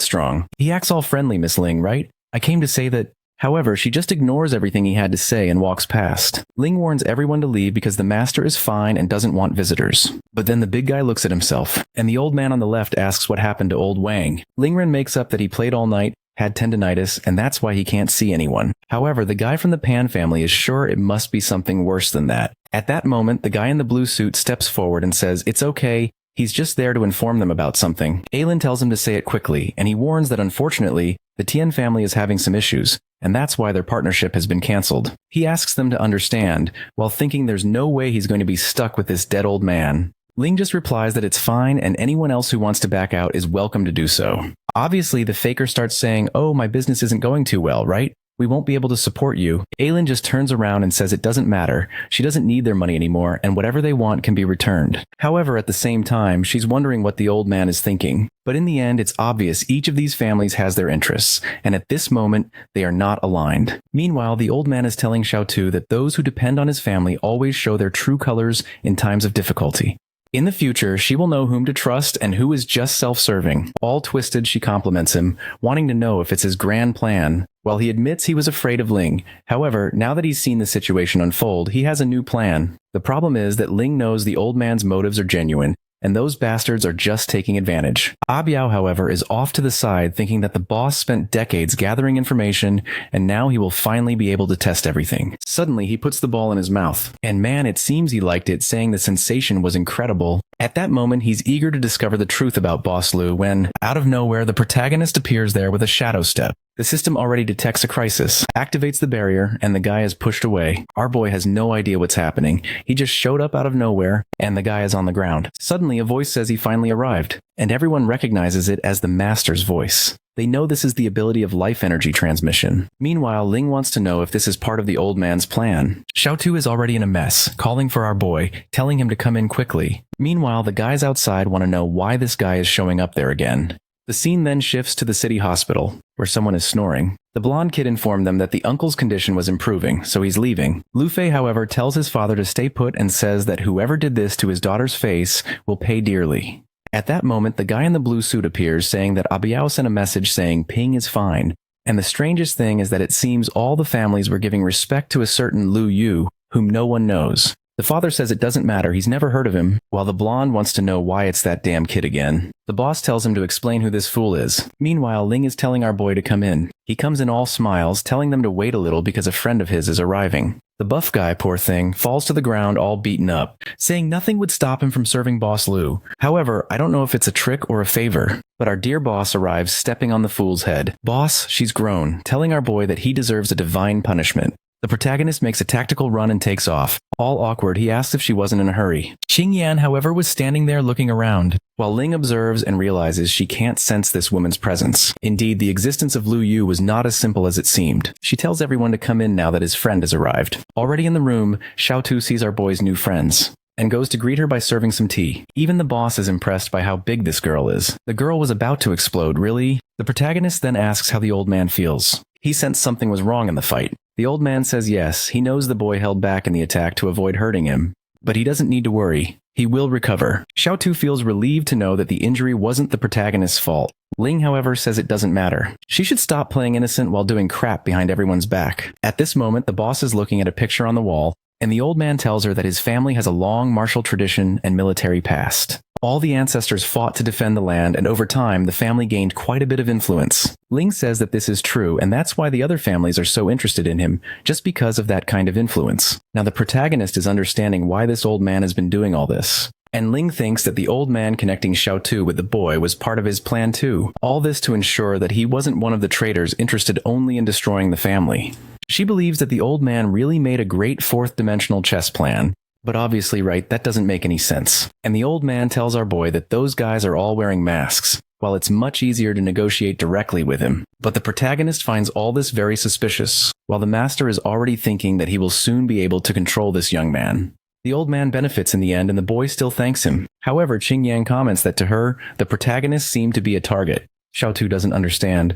strong. He acts all friendly, Miss Ling, right? I came to say that. However, she just ignores everything he had to say and walks past. Ling warns everyone to leave because the master is fine and doesn't want visitors. But then the big guy looks at himself, and the old man on the left asks what happened to old Wang. Lingren makes up that he played all night, had tendinitis, and that's why he can't see anyone. However, the guy from the Pan family is sure it must be something worse than that. At that moment, the guy in the blue suit steps forward and says, "It's okay. He's just there to inform them about something." Aylin tells him to say it quickly, and he warns that unfortunately, the Tian family is having some issues, and that's why their partnership has been cancelled. He asks them to understand, while thinking there's no way he's going to be stuck with this dead old man. Ling just replies that it's fine and anyone else who wants to back out is welcome to do so. Obviously, the faker starts saying, "Oh, my business isn't going too well, right? We won't be able to support you." Aylin just turns around and says it doesn't matter. She doesn't need their money anymore, and whatever they want can be returned. However, at the same time, she's wondering what the old man is thinking. But in the end, it's obvious each of these families has their interests, and at this moment, they are not aligned. Meanwhile, the old man is telling Xiaotu that those who depend on his family always show their true colors in times of difficulty. In the future, she will know whom to trust and who is just self-serving. All twisted, she compliments him, wanting to know if it's his grand plan. While he admits he was afraid of Ling, however, now that he's seen the situation unfold, he has a new plan. The problem is that Ling knows the old man's motives are genuine, and those bastards are just taking advantage. Abiao, however, is off to the side thinking that the boss spent decades gathering information, and now he will finally be able to test everything. Suddenly, he puts the ball in his mouth, and man, it seems he liked it, saying the sensation was incredible. At that moment, he's eager to discover the truth about Boss Liu when, out of nowhere, the protagonist appears there with a shadow step. The system already detects a crisis, activates the barrier, and the guy is pushed away. Our boy has no idea what's happening. He just showed up out of nowhere, and the guy is on the ground. Suddenly, a voice says he finally arrived, and everyone recognizes it as the master's voice. They know this is the ability of life energy transmission. Meanwhile, Ling wants to know if this is part of the old man's plan. Xiaotu is already in a mess, calling for our boy, telling him to come in quickly. Meanwhile, the guys outside want to know why this guy is showing up there again. The scene then shifts to the city hospital. where someone is snoring. The blonde kid informed them that the uncle's condition was improving, so he's leaving. Lu-fei, however, tells his father to stay put and says that whoever did this to his daughter's face will pay dearly. At that moment, the guy in the blue suit appears, saying that Abiao sent a message saying Ping is fine. And the strangest thing is that it seems all the families were giving respect to a certain Lu Yu, whom no one knows. The father says it doesn't matter, he's never heard of him, while the blonde wants to know why it's that damn kid again. The boss tells him to explain who this fool is. Meanwhile, Ling is telling our boy to come in. He comes in all smiles, telling them to wait a little because a friend of his is arriving. The buff guy, poor thing, falls to the ground all beaten up, saying nothing would stop him from serving Boss Lu. However, I don't know if it's a trick or a favor, but our dear boss arrives stepping on the fool's head. Boss, she's grown, telling our boy that he deserves a divine punishment. The protagonist makes a tactical run and takes off. All awkward, he asks if she wasn't in a hurry. Qing Yan, however, was standing there looking around, while Ling observes and realizes she can't sense this woman's presence. Indeed, the existence of Lu Yu was not as simple as it seemed. She tells everyone to come in now that his friend has arrived. Already in the room, Xiao Tu sees our boy's new friends and goes to greet her by serving some tea. Even the boss is impressed by how big this girl is. The girl was about to explode, really? The protagonist then asks how the old man feels. He sensed something was wrong in the fight. The old man says yes, he knows the boy held back in the attack to avoid hurting him, but he doesn't need to worry. He will recover. Xiao Tu feels relieved to know that the injury wasn't the protagonist's fault. Ling, however, says it doesn't matter. She should stop playing innocent while doing crap behind everyone's back. At this moment, the boss is looking at a picture on the wall, and the old man tells her that his family has a long martial tradition and military past. All the ancestors fought to defend the land, and over time, the family gained quite a bit of influence. Ling says that this is true, and that's why the other families are so interested in him, just because of that kind of influence. Now, the protagonist is understanding why this old man has been doing all this. And Ling thinks that the old man connecting Xiao Tu with the boy was part of his plan too. All this to ensure that he wasn't one of the traitors interested only in destroying the family. She believes that the old man really made a great fourth-dimensional chess plan. But obviously, right, that doesn't make any sense. And the old man tells our boy that those guys are all wearing masks, while it's much easier to negotiate directly with him. But the protagonist finds all this very suspicious, while the master is already thinking that he will soon be able to control this young man. The old man benefits in the end, and the boy still thanks him. However, Qing Yan comments that to her, the protagonist seemed to be a target. Xiao Tu doesn't understand,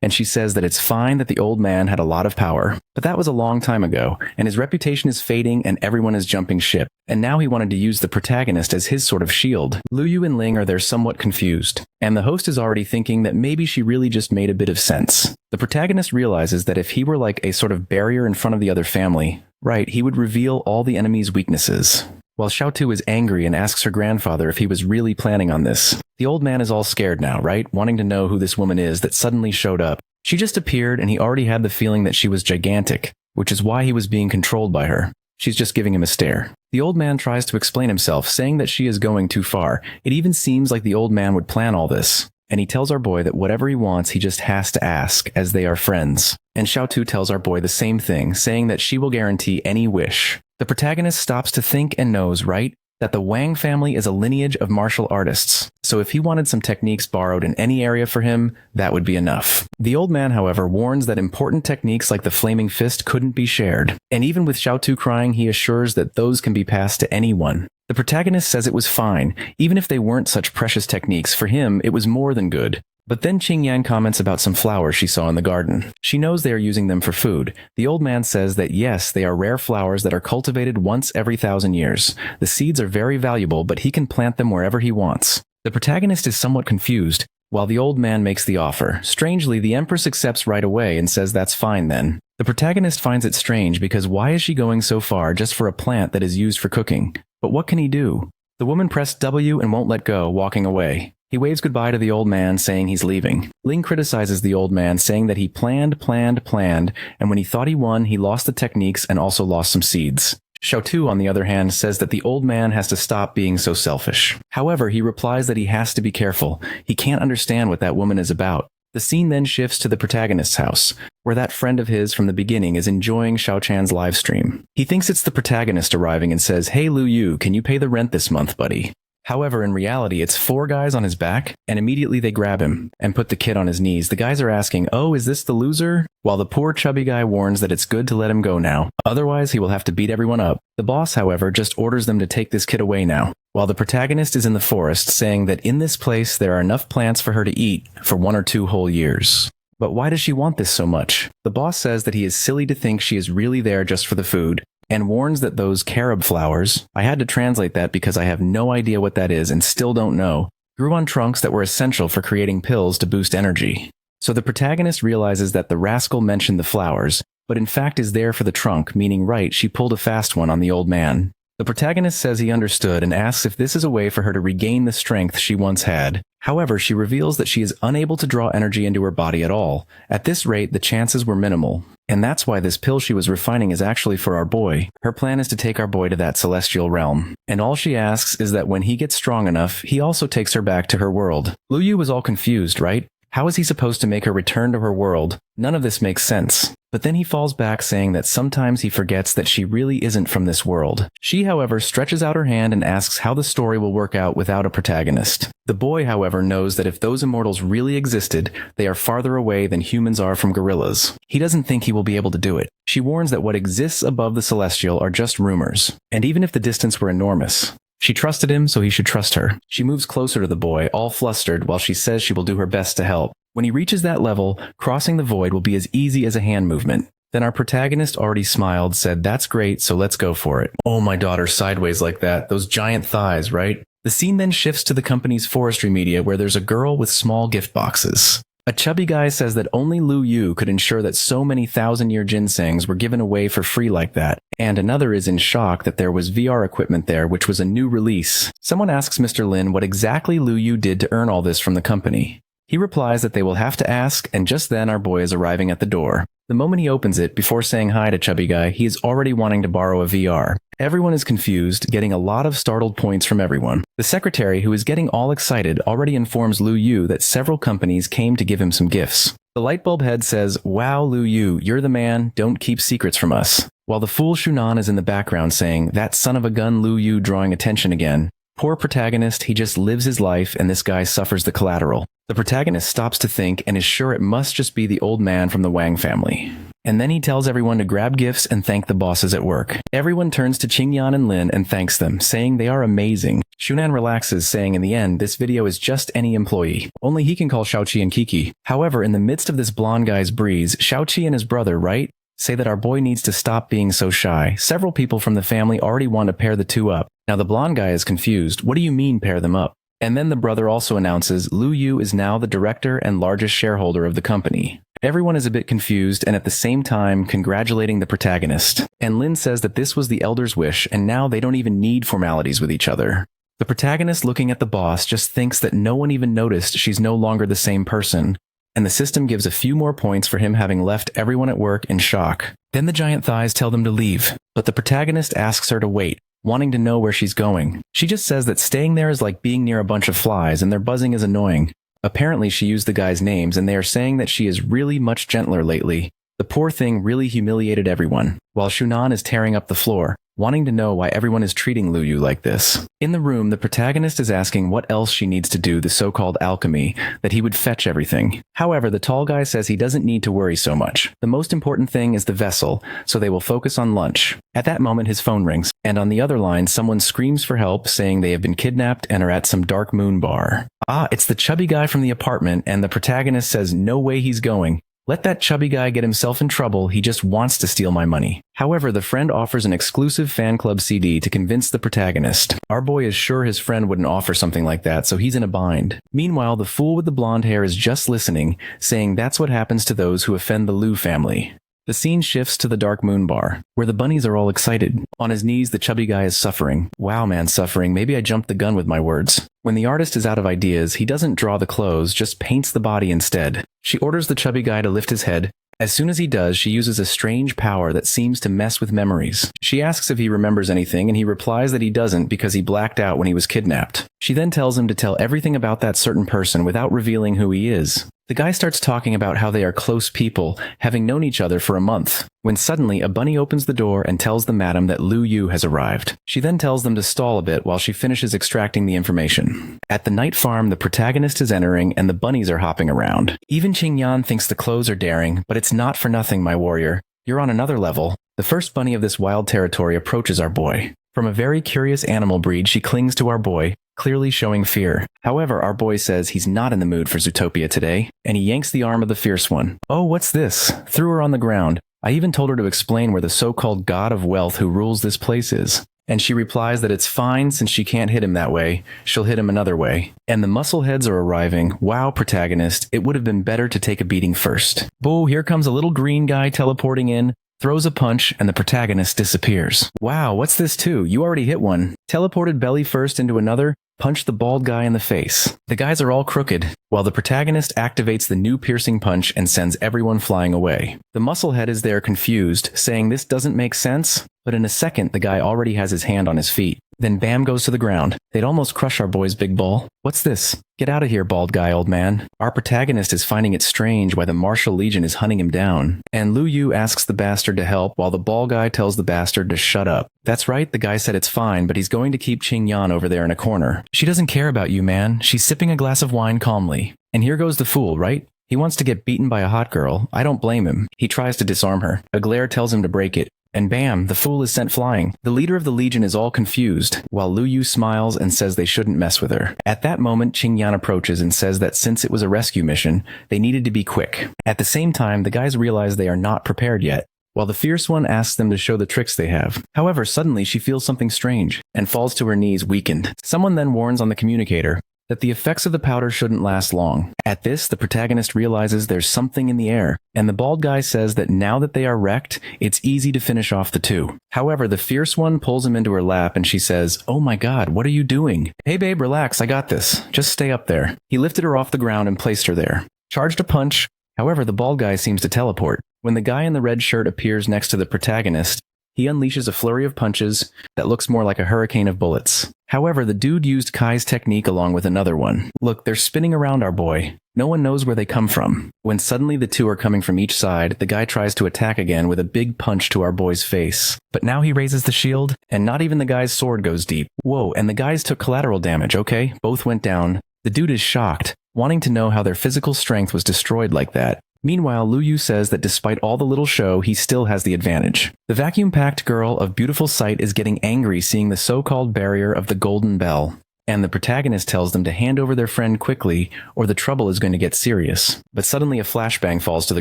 and she says that it's fine that the old man had a lot of power, but that was a long time ago, and his reputation is fading and everyone is jumping ship, and now he wanted to use the protagonist as his sort of shield. Lu Yu and Ling are there somewhat confused, and the host is already thinking that maybe she really just made a bit of sense. The protagonist realizes that if he were like a sort of barrier in front of the other family, right, he would reveal all the enemy's weaknesses. While Xiao Tu is angry and asks her grandfather if he was really planning on this. The old man is all scared now, right? Wanting to know who this woman is that suddenly showed up. She just appeared and he already had the feeling that she was gigantic, which is why he was being controlled by her. She's just giving him a stare. The old man tries to explain himself, saying that she is going too far. It even seems like the old man would plan all this. And he tells our boy that whatever he wants, he just has to ask, as they are friends. And Xiao Tu tells our boy the same thing, saying that she will guarantee any wish. The protagonist stops to think and knows, right, that the Wang family is a lineage of martial artists, so if he wanted some techniques borrowed in any area for him, that would be enough. The old man, however, warns that important techniques like the flaming fist couldn't be shared, and even with Xiao Tu crying, he assures that those can be passed to anyone. The protagonist says it was fine, even if they weren't such precious techniques, for him it was more than good. But then Qing Yan comments about some flowers she saw in the garden. She knows they are using them for food. The old man says that yes, they are rare flowers that are cultivated once every 1,000 years. The seeds are very valuable, but he can plant them wherever he wants. The protagonist is somewhat confused, while the old man makes the offer. Strangely, the Empress accepts right away and says that's fine then. The protagonist finds it strange because why is she going so far just for a plant that is used for cooking? But what can he do? The woman pressed W and won't let go, walking away. He waves goodbye to the old man, saying he's leaving. Ling criticizes the old man, saying that he planned, and when he thought he won, he lost the techniques and also lost some seeds. Xiao Tu, on the other hand, says that the old man has to stop being so selfish. However, he replies that he has to be careful. He can't understand what that woman is about. The scene then shifts to the protagonist's house, where that friend of his from the beginning is enjoying Xiao Chan's live stream. He thinks it's the protagonist arriving and says, "Hey Lu Yu, can you pay the rent this month, buddy?" However, in reality, it's 4 guys on his back, and immediately they grab him and put the kid on his knees. The guys are asking, "Oh, is this the loser?" While the poor chubby guy warns that it's good to let him go now. Otherwise, he will have to beat everyone up. The boss, however, just orders them to take this kid away now, while the protagonist is in the forest, saying that in this place there are enough plants for her to eat for 1 or 2 whole years. But why does she want this so much? The boss says that he is silly to think she is really there just for the food, and warns that those carob flowers, I had to translate that because I have no idea what that is and still don't know, grew on trunks that were essential for creating pills to boost energy. So the protagonist realizes that the rascal mentioned the flowers, but in fact is there for the trunk, meaning right, she pulled a fast one on the old man. The protagonist says he understood and asks if this is a way for her to regain the strength she once had. However, she reveals that she is unable to draw energy into her body at all. At this rate, the chances were minimal. And that's why this pill she was refining is actually for our boy. Her plan is to take our boy to that celestial realm. And all she asks is that when he gets strong enough, he also takes her back to her world. Lu Yu was all confused, right? How is he supposed to make her return to her world? None of this makes sense. But then he falls back saying that sometimes he forgets that she really isn't from this world. She, however, stretches out her hand and asks how the story will work out without a protagonist. The boy, however, knows that if those immortals really existed, they are farther away than humans are from gorillas. He doesn't think he will be able to do it. She warns that what exists above the celestial are just rumors, and even if the distance were enormous, she trusted him, so he should trust her. She moves closer to the boy, all flustered, while she says she will do her best to help. When he reaches that level, crossing the void will be as easy as a hand movement. Then our protagonist already smiled, said, "That's great, so let's go for it." Oh, my daughter, sideways like that. Those giant thighs, right? The scene then shifts to the company's forestry media where there's a girl with small gift boxes. A chubby guy says that only Lu Yu could ensure that so many thousand-year ginsengs were given away for free like that, and another is in shock that there was VR equipment there, which was a new release. Someone asks Mr. Lin what exactly Lu Yu did to earn all this from the company. He replies that they will have to ask, and just then our boy is arriving at the door. The moment he opens it, before saying hi to Chubby Guy, he is already wanting to borrow a VR. Everyone is confused, getting a lot of startled points from everyone. The secretary, who is getting all excited, already informs Lu Yu that several companies came to give him some gifts. The lightbulb head says, "Wow, Lu Yu, you're the man, don't keep secrets from us." While the fool Shunan is in the background saying, "That son of a gun Lu Yu drawing attention again." Poor protagonist, he just lives his life and this guy suffers the collateral. The protagonist stops to think and is sure it must just be the old man from the Wang family. And then he tells everyone to grab gifts and thank the bosses at work. Everyone turns to Qingyan and Lin and thanks them, saying they are amazing. Shunan relaxes, saying in the end, this video is just any employee. Only he can call Xiaoqi and Kiki. However, in the midst of this blonde guy's breeze, Xiaoqi and his brother, right, say that our boy needs to stop being so shy. Several people from the family already want to pair the two up. Now the blonde guy is confused. What do you mean pair them up? And then the brother also announces Lu Yu is now the director and largest shareholder of the company. Everyone is a bit confused and at the same time congratulating the protagonist. And Lin says that this was the elder's wish and now they don't even need formalities with each other. The protagonist, looking at the boss, just thinks that no one even noticed she's no longer the same person. And the system gives a few more points for him having left everyone at work in shock. Then the giant thighs tell them to leave, but the protagonist asks her to wait, wanting to know where she's going. She just says that staying there is like being near a bunch of flies and their buzzing is annoying. Apparently she used the guys' names and they are saying that she is really much gentler lately. The poor thing really humiliated everyone, while Shunan is tearing up the floor, wanting to know why everyone is treating Lu Yu like this. In the room, the protagonist is asking what else she needs to do the so-called alchemy, that he would fetch everything. However, the tall guy says he doesn't need to worry so much. The most important thing is the vessel, so they will focus on lunch. At that moment, his phone rings, and on the other line, someone screams for help, saying they have been kidnapped and are at some dark moon bar. Ah, it's the chubby guy from the apartment, and the protagonist says no way he's going. Let that chubby guy get himself in trouble, he just wants to steal my money. However, the friend offers an exclusive fan club CD to convince the protagonist. Our boy is sure his friend wouldn't offer something like that, so he's in a bind. Meanwhile, the fool with the blonde hair is just listening, saying that's what happens to those who offend the Lu family. The scene shifts to the Dark Moon Bar, where the bunnies are all excited. On his knees, the chubby guy is suffering. Wow, man, suffering. Maybe I jumped the gun with my words. When the artist is out of ideas, he doesn't draw the clothes, just paints the body instead. She orders the chubby guy to lift his head. As soon as he does, she uses a strange power that seems to mess with memories. She asks if he remembers anything, and he replies that he doesn't because he blacked out when he was kidnapped. She then tells him to tell everything about that certain person without revealing who he is. The guy starts talking about how they are close people, having known each other for a month, when suddenly a bunny opens the door and tells the madam that Lu Yu has arrived. She then tells them to stall a bit while she finishes extracting the information. At the night farm, the protagonist is entering and the bunnies are hopping around. Even Qingyan thinks the clothes are daring, but it's not for nothing, my warrior. You're on another level. The first bunny of this wild territory approaches our boy. From a very curious animal breed, she clings to our boy, clearly showing fear. However, our boy says he's not in the mood for Zootopia today, and he yanks the arm of the fierce one. Oh, what's this? Threw her on the ground. I even told her to explain where the so-called god of wealth who rules this place is. And she replies that it's fine since she can't hit him that way, she'll hit him another way. And the muscleheads are arriving. Wow, protagonist, it would have been better to take a beating first. Boo, here comes a little green guy teleporting in, throws a punch, and the protagonist disappears. Wow, what's this too? You already hit one. Teleported belly first into another, punched the bald guy in the face. The guys are all crooked, while the protagonist activates the new piercing punch and sends everyone flying away. The musclehead is there confused, saying this doesn't make sense, but in a second the guy already has his hand on his feet. Then Bam goes to the ground. They'd almost crush our boy's big ball. What's this? Get out of here, bald guy, old man. Our protagonist is finding it strange why the Martial Legion is hunting him down. And Lu Yu asks the bastard to help while the bald guy tells the bastard to shut up. That's right, the guy said it's fine, but he's going to keep Qing Yan over there in a corner. She doesn't care about you, man. She's sipping a glass of wine calmly. And here goes the fool, right? He wants to get beaten by a hot girl. I don't blame him. He tries to disarm her. A glare tells him to break it. And bam, the fool is sent flying. The leader of the Legion is all confused, while Lu Yu smiles and says they shouldn't mess with her. At that moment, Qing Yan approaches and says that since it was a rescue mission, they needed to be quick. At the same time, the guys realize they are not prepared yet, while the fierce one asks them to show the tricks they have. However, suddenly she feels something strange, and falls to her knees weakened. Someone then warns on the communicator that the effects of the powder shouldn't last long. At this, the protagonist realizes there's something in the air, and the bald guy says that now that they are wrecked, it's easy to finish off the two. However, the fierce one pulls him into her lap and she says, "Oh my god, what are you doing?" "Hey babe, relax, I got this. Just stay up there." He lifted her off the ground and placed her there. Charged a punch. However, the bald guy seems to teleport. When the guy in the red shirt appears next to the protagonist, he unleashes a flurry of punches that looks more like a hurricane of bullets. However, the dude used Kai's technique along with another one. Look, they're spinning around our boy. No one knows where they come from. When suddenly the two are coming from each side, the guy tries to attack again with a big punch to our boy's face. But now he raises the shield, and not even the guy's sword goes deep. Whoa, and the guys took collateral damage, okay? Both went down. The dude is shocked, wanting to know how their physical strength was destroyed like that. Meanwhile, Lu Yu says that despite all the little show, he still has the advantage. The vacuum-packed girl of beautiful sight is getting angry seeing the so-called barrier of the Golden Bell, and the protagonist tells them to hand over their friend quickly or the trouble is going to get serious. But suddenly a flashbang falls to the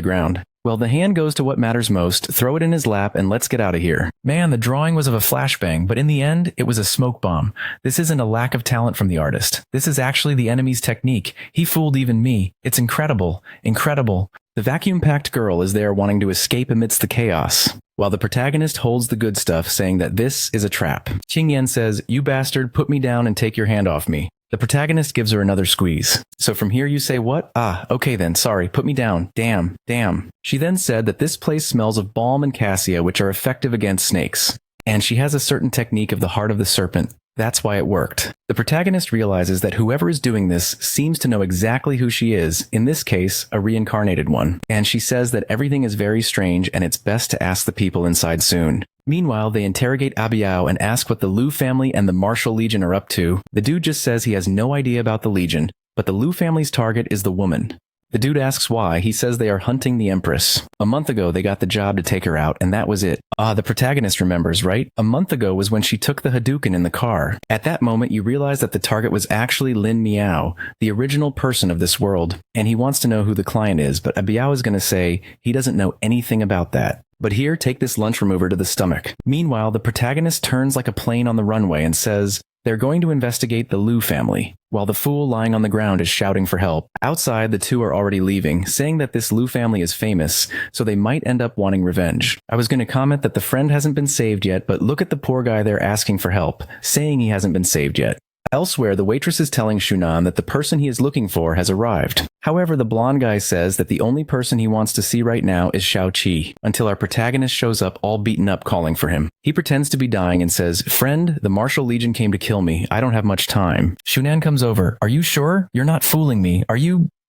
ground. Well, the hand goes to what matters most, throw it in his lap, and let's get out of here. Man, the drawing was of a flashbang, but in the end, it was a smoke bomb. This isn't a lack of talent from the artist. This is actually the enemy's technique. He fooled even me. It's incredible. Incredible. The vacuum-packed girl is there wanting to escape amidst the chaos, while the protagonist holds the good stuff, saying that this is a trap. Qing Yan says, "You bastard, put me down and take your hand off me." The protagonist gives her another squeeze. "So from here you say what? Ah, okay then, sorry, put me down. Damn, damn." She then said that this place smells of balm and cassia, which are effective against snakes. And she has a certain technique of the heart of the serpent. That's why it worked. The protagonist realizes that whoever is doing this seems to know exactly who she is, in this case, a reincarnated one. And she says that everything is very strange and it's best to ask the people inside soon. Meanwhile, they interrogate Abiao and ask what the Lu family and the Martial Legion are up to. The dude just says he has no idea about the Legion, but the Lu family's target is the woman. The dude asks why. He says they are hunting the Empress. A month ago, they got the job to take her out, and that was it. Ah, the protagonist remembers, right? A month ago was when she took the Hadouken in the car. At that moment, you realize that the target was actually Lin Miao, the original person of this world. And he wants to know who the client is, but Abiao is going to say he doesn't know anything about that. But here, take this lunch remover to the stomach. Meanwhile, the protagonist turns like a plane on the runway and says they're going to investigate the Lu family, while the fool lying on the ground is shouting for help. Outside, the two are already leaving, saying that this Lu family is famous, so they might end up wanting revenge. I was going to comment that the friend hasn't been saved yet, but look at the poor guy there asking for help, saying he hasn't been saved yet. Elsewhere, the waitress is telling Shunan that the person he is looking for has arrived. However, the blonde guy says that the only person he wants to see right now is Shao-Chi, until our protagonist shows up all beaten up calling for him. He pretends to be dying and says, "Friend, the Martial Legion came to kill me. I don't have much time." Shunan comes over. "Are you sure? You're not fooling me.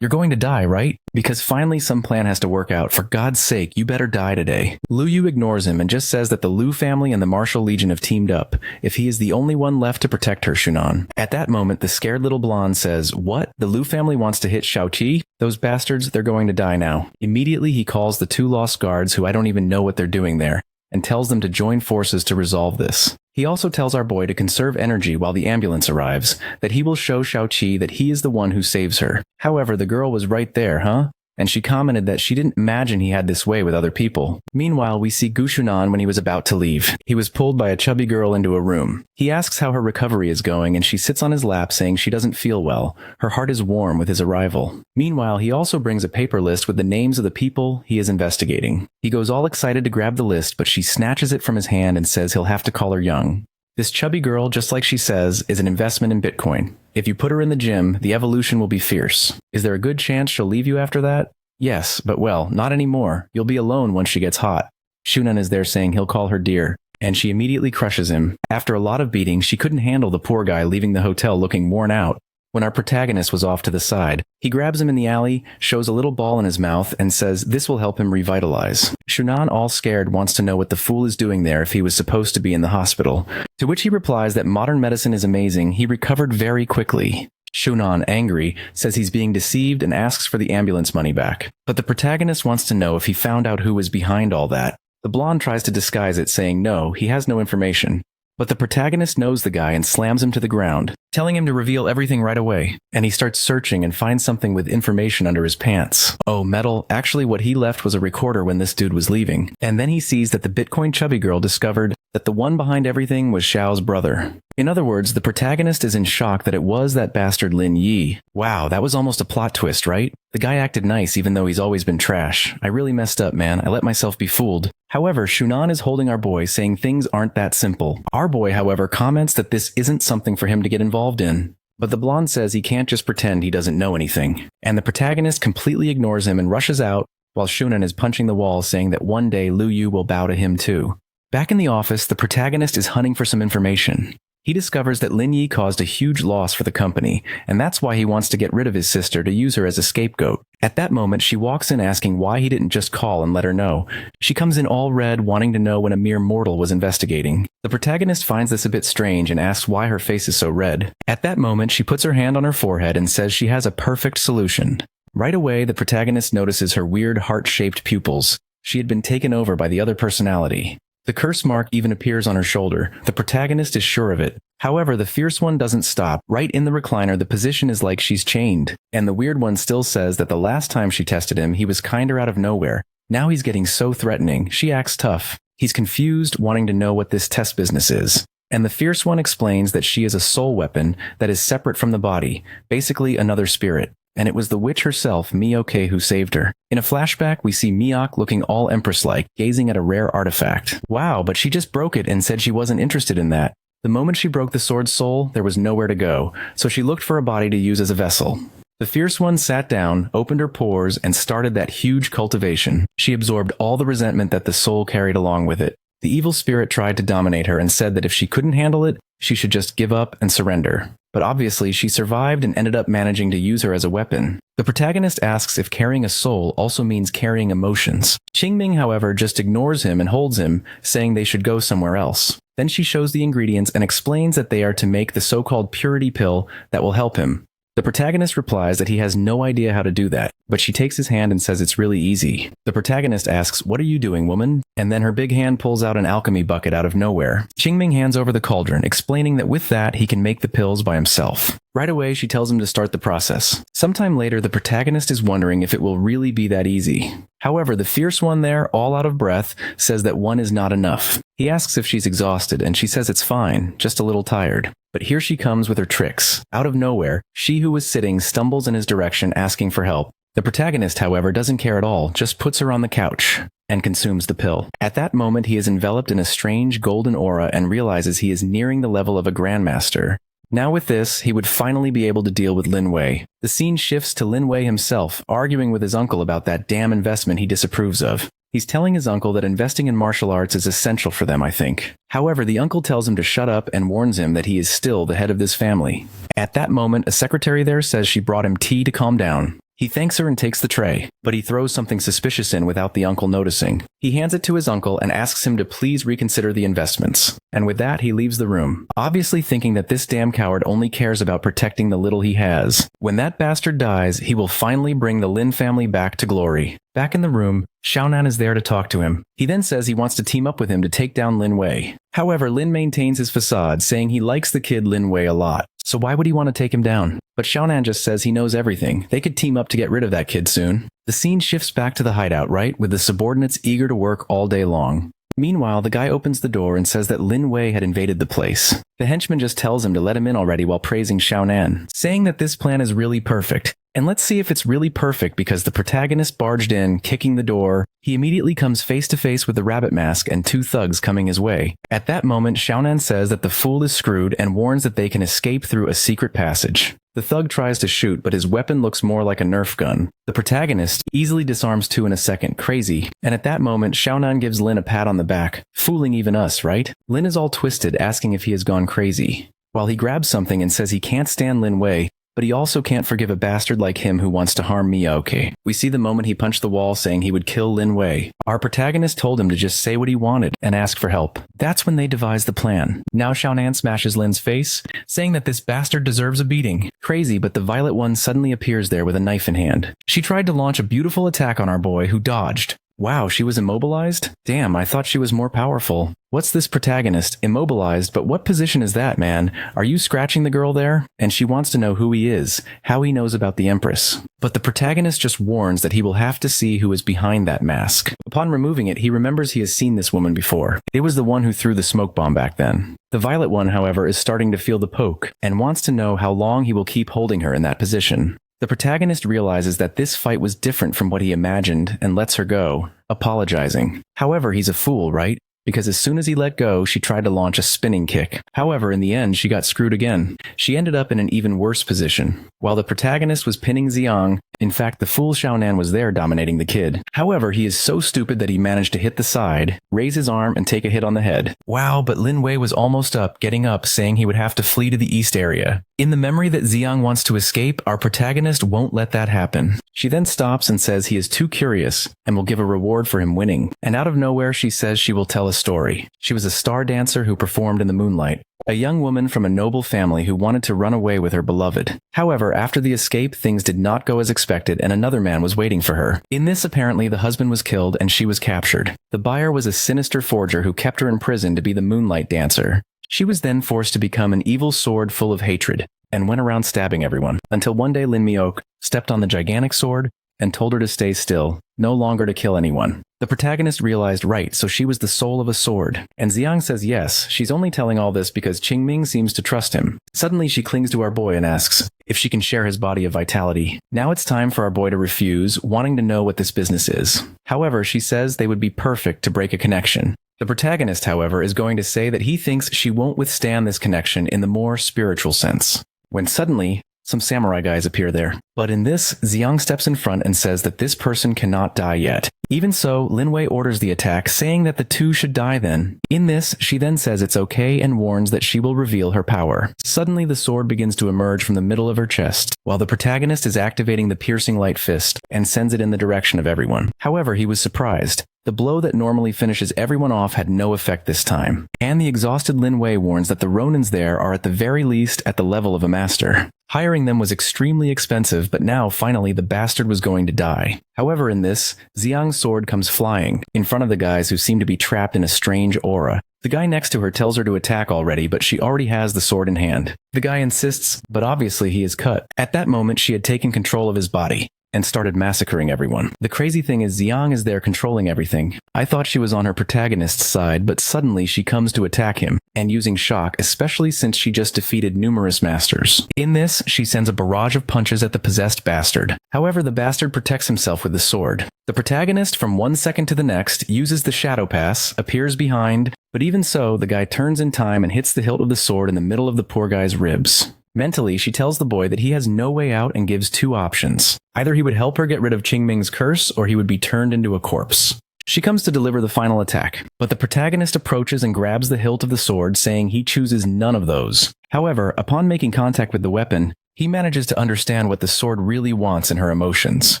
You're going to die, right?" Because finally some plan has to work out. For God's sake, you better die today. Lu Yu ignores him and just says that the Lu family and the Martial Legion have teamed up. If he is the only one left to protect her, Shunan. At that moment, the scared little blonde says, "What? The Lu family wants to hit Shao-Chi? Those bastards, they're going to die now." Immediately, he calls the two lost guards, who I don't even know what they're doing there, and tells them to join forces to resolve this. He also tells our boy to conserve energy while the ambulance arrives, that he will show Xiaoqi that he is the one who saves her. However, the girl was right there, huh? And she commented that she didn't imagine he had this way with other people. Meanwhile, we see Gu Shunan when he was about to leave. He was pulled by a chubby girl into a room. He asks how her recovery is going, and she sits on his lap saying she doesn't feel well. Her heart is warm with his arrival. Meanwhile, he also brings a paper list with the names of the people he is investigating. He goes all excited to grab the list, but she snatches it from his hand and says he'll have to call her young. This chubby girl, just like she says, is an investment in Bitcoin. If you put her in the gym, the evolution will be fierce. Is there a good chance she'll leave you after that? Yes, but well, not anymore. You'll be alone once she gets hot. Shunan is there saying he'll call her dear, and she immediately crushes him. After a lot of beating, she couldn't handle the poor guy leaving the hotel looking worn out. When our protagonist was off to the side, he grabs him in the alley, shows a little ball in his mouth, and says this will help him revitalize. Shunan, all scared, wants to know what the fool is doing there if he was supposed to be in the hospital. To which he replies that modern medicine is amazing, he recovered very quickly. Shunan, angry, says he's being deceived and asks for the ambulance money back. But the protagonist wants to know if he found out who was behind all that. The blonde tries to disguise it, saying no, he has no information. But the protagonist knows the guy and slams him to the ground, telling him to reveal everything right away. And he starts searching and finds something with information under his pants. Oh, metal. Actually, what he left was a recorder when this dude was leaving. And then he sees that the Bitcoin chubby girl discovered that the one behind everything was Xiao's brother. In other words, the protagonist is in shock that it was that bastard Lin Yi. Wow, that was almost a plot twist, right? The guy acted nice even though he's always been trash. I really messed up, man. I let myself be fooled. However, Shunan is holding our boy, saying things aren't that simple. Our boy, however, comments that this isn't something for him to get involved in. But the blonde says he can't just pretend he doesn't know anything. And the protagonist completely ignores him and rushes out, while Shunan is punching the wall, saying that one day Lu Yu will bow to him too. Back in the office, the protagonist is hunting for some information. He discovers that Lin Yi caused a huge loss for the company, and that's why he wants to get rid of his sister to use her as a scapegoat. At that moment, she walks in asking why he didn't just call and let her know. She comes in all red, wanting to know when a mere mortal was investigating. The protagonist finds this a bit strange and asks why her face is so red. At that moment, she puts her hand on her forehead and says she has a perfect solution. Right away, the protagonist notices her weird heart-shaped pupils. She had been taken over by the other personality. The curse mark even appears on her shoulder. The protagonist is sure of it. However, the fierce one doesn't stop. Right in the recliner, the position is like she's chained. And the weird one still says that the last time she tested him, he was kinder out of nowhere. Now he's getting so threatening. She acts tough. He's confused, wanting to know what this test business is. And the fierce one explains that she is a soul weapon that is separate from the body, basically another spirit. And it was the witch herself, Miyoke, who saved her. In a flashback, we see Miyok looking all empress-like, gazing at a rare artifact. Wow, but she just broke it and said she wasn't interested in that. The moment she broke the sword's soul, there was nowhere to go, so she looked for a body to use as a vessel. The fierce one sat down, opened her pores, and started that huge cultivation. She absorbed all the resentment that the soul carried along with it. The evil spirit tried to dominate her and said that if she couldn't handle it, she should just give up and surrender. But obviously, she survived and ended up managing to use her as a weapon. The protagonist asks if carrying a soul also means carrying emotions. Qingming, however, just ignores him and holds him, saying they should go somewhere else. Then she shows the ingredients and explains that they are to make the so-called purity pill that will help him. The protagonist replies that he has no idea how to do that, but she takes his hand and says it's really easy. The protagonist asks, "What are you doing, woman?" And then her big hand pulls out an alchemy bucket out of nowhere. Qingming hands over the cauldron, explaining that with that he can make the pills by himself. Right away, she tells him to start the process. Sometime later, the protagonist is wondering if it will really be that easy. However, the fierce one there, all out of breath, says that one is not enough. He asks if she's exhausted, and she says it's fine, just a little tired. But here she comes with her tricks. Out of nowhere, she who was sitting stumbles in his direction, asking for help. The protagonist, however, doesn't care at all, just puts her on the couch and consumes the pill. At that moment, he is enveloped in a strange golden aura and realizes he is nearing the level of a grandmaster. Now with this, he would finally be able to deal with Lin Wei. The scene shifts to Lin Wei himself, arguing with his uncle about that damn investment he disapproves of. He's telling his uncle that investing in martial arts is essential for them, I think. However, the uncle tells him to shut up and warns him that he is still the head of this family. At that moment, a secretary there says she brought him tea to calm down. He thanks her and takes the tray, but he throws something suspicious in without the uncle noticing. He hands it to his uncle and asks him to please reconsider the investments. And with that, he leaves the room, obviously thinking that this damn coward only cares about protecting the little he has. When that bastard dies, he will finally bring the Lin family back to glory. Back in the room, Xiaonan is there to talk to him. He then says he wants to team up with him to take down Lin Wei. However, Lin maintains his facade, saying he likes the kid Lin Wei a lot, so why would he want to take him down? But Xiaonan just says he knows everything. They could team up to get rid of that kid soon. The scene shifts back to the hideout, right, with the subordinates eager to work all day long. Meanwhile, the guy opens the door and says that Lin Wei had invaded the place. The henchman just tells him to let him in already while praising Xiaonan, saying that this plan is really perfect. And let's see if it's really perfect because the protagonist barged in, kicking the door. He immediately comes face to face with the rabbit mask and two thugs coming his way. At that moment, Xiaonan says that the fool is screwed and warns that they can escape through a secret passage. The thug tries to shoot, but his weapon looks more like a Nerf gun. The protagonist easily disarms two in a second, crazy, and at that moment, Xiaonan gives Lin a pat on the back, fooling even us, right? Lin is all twisted, asking if he has gone crazy, while he grabs something and says he can't stand Lin Wei, but he also can't forgive a bastard like him who wants to harm Miyaoke. We see the moment he punched the wall saying he would kill Lin Wei. Our protagonist told him to just say what he wanted and ask for help. That's when they devise the plan. Now Xiaonan smashes Lin's face, saying that this bastard deserves a beating. Crazy, but the Violet One suddenly appears there with a knife in hand. She tried to launch a beautiful attack on our boy, who dodged. Wow, she was immobilized? Damn, I thought she was more powerful. What's this protagonist? Immobilized, but what position is that, man? Are you scratching the girl there? And she wants to know who he is, how he knows about the Empress. But the protagonist just warns that he will have to see who is behind that mask. Upon removing it, he remembers he has seen this woman before. It was the one who threw the smoke bomb back then. The Violet One, however, is starting to feel the poke, and wants to know how long he will keep holding her in that position. The protagonist realizes that this fight was different from what he imagined and lets her go, apologizing. However, he's a fool, right? Because as soon as he let go, she tried to launch a spinning kick. However, in the end, she got screwed again. She ended up in an even worse position. While the protagonist was pinning Xiang, in fact, the fool Xiaonan was there dominating the kid. However, he is so stupid that he managed to hit the side, raise his arm, and take a hit on the head. Wow, but Lin Wei was almost up, getting up, saying he would have to flee to the east area. In the memory that Xiang wants to escape, our protagonist won't let that happen. She then stops and says he is too curious and will give a reward for him winning. And out of nowhere, she says she will tell a story. She was a star dancer who performed in the moonlight. A young woman from a noble family who wanted to run away with her beloved. However, after the escape, things did not go as expected and another man was waiting for her. In this, apparently, the husband was killed and she was captured. The buyer was a sinister forger who kept her in prison to be the moonlight dancer. She was then forced to become an evil sword full of hatred and went around stabbing everyone, until one day Lin Miok stepped on the gigantic sword and told her to stay still, no longer to kill anyone. The protagonist realized, right, so she was the soul of a sword. And Xiang says yes, she's only telling all this because Qingming seems to trust him. Suddenly she clings to our boy and asks if she can share his body of vitality. Now it's time for our boy to refuse, wanting to know what this business is. However, she says they would be perfect to break a connection. The protagonist, however, is going to say that he thinks she won't withstand this connection in the more spiritual sense. When suddenly, some samurai guys appear there. But in this, Xiang steps in front and says that this person cannot die yet. Even so, Lin Wei orders the attack, saying that the two should die then. In this, she then says it's okay and warns that she will reveal her power. Suddenly, the sword begins to emerge from the middle of her chest, while the protagonist is activating the piercing light fist and sends it in the direction of everyone. However, he was surprised. The blow that normally finishes everyone off had no effect this time. And the exhausted Lin Wei warns that the Ronins there are at the very least at the level of a master. Hiring them was extremely expensive, but now finally the bastard was going to die. However, in this, Xiang's sword comes flying in front of the guys who seem to be trapped in a strange aura. The guy next to her tells her to attack already, but she already has the sword in hand. The guy insists, but obviously he is cut. At that moment, she had taken control of his body and started massacring everyone. The crazy thing is Xiang is there controlling everything. I thought she was on her protagonist's side, but suddenly she comes to attack him, and using shock, especially since she just defeated numerous masters. In this, she sends a barrage of punches at the possessed bastard. However, the bastard protects himself with the sword. The protagonist, from one second to the next, uses the shadow pass, appears behind, but even so, the guy turns in time and hits the hilt of the sword in the middle of the poor guy's ribs. Mentally, she tells the boy that he has no way out and gives two options. Either he would help her get rid of Qingming's curse, or he would be turned into a corpse. She comes to deliver the final attack, but the protagonist approaches and grabs the hilt of the sword, saying he chooses none of those. However, upon making contact with the weapon, he manages to understand what the sword really wants in her emotions.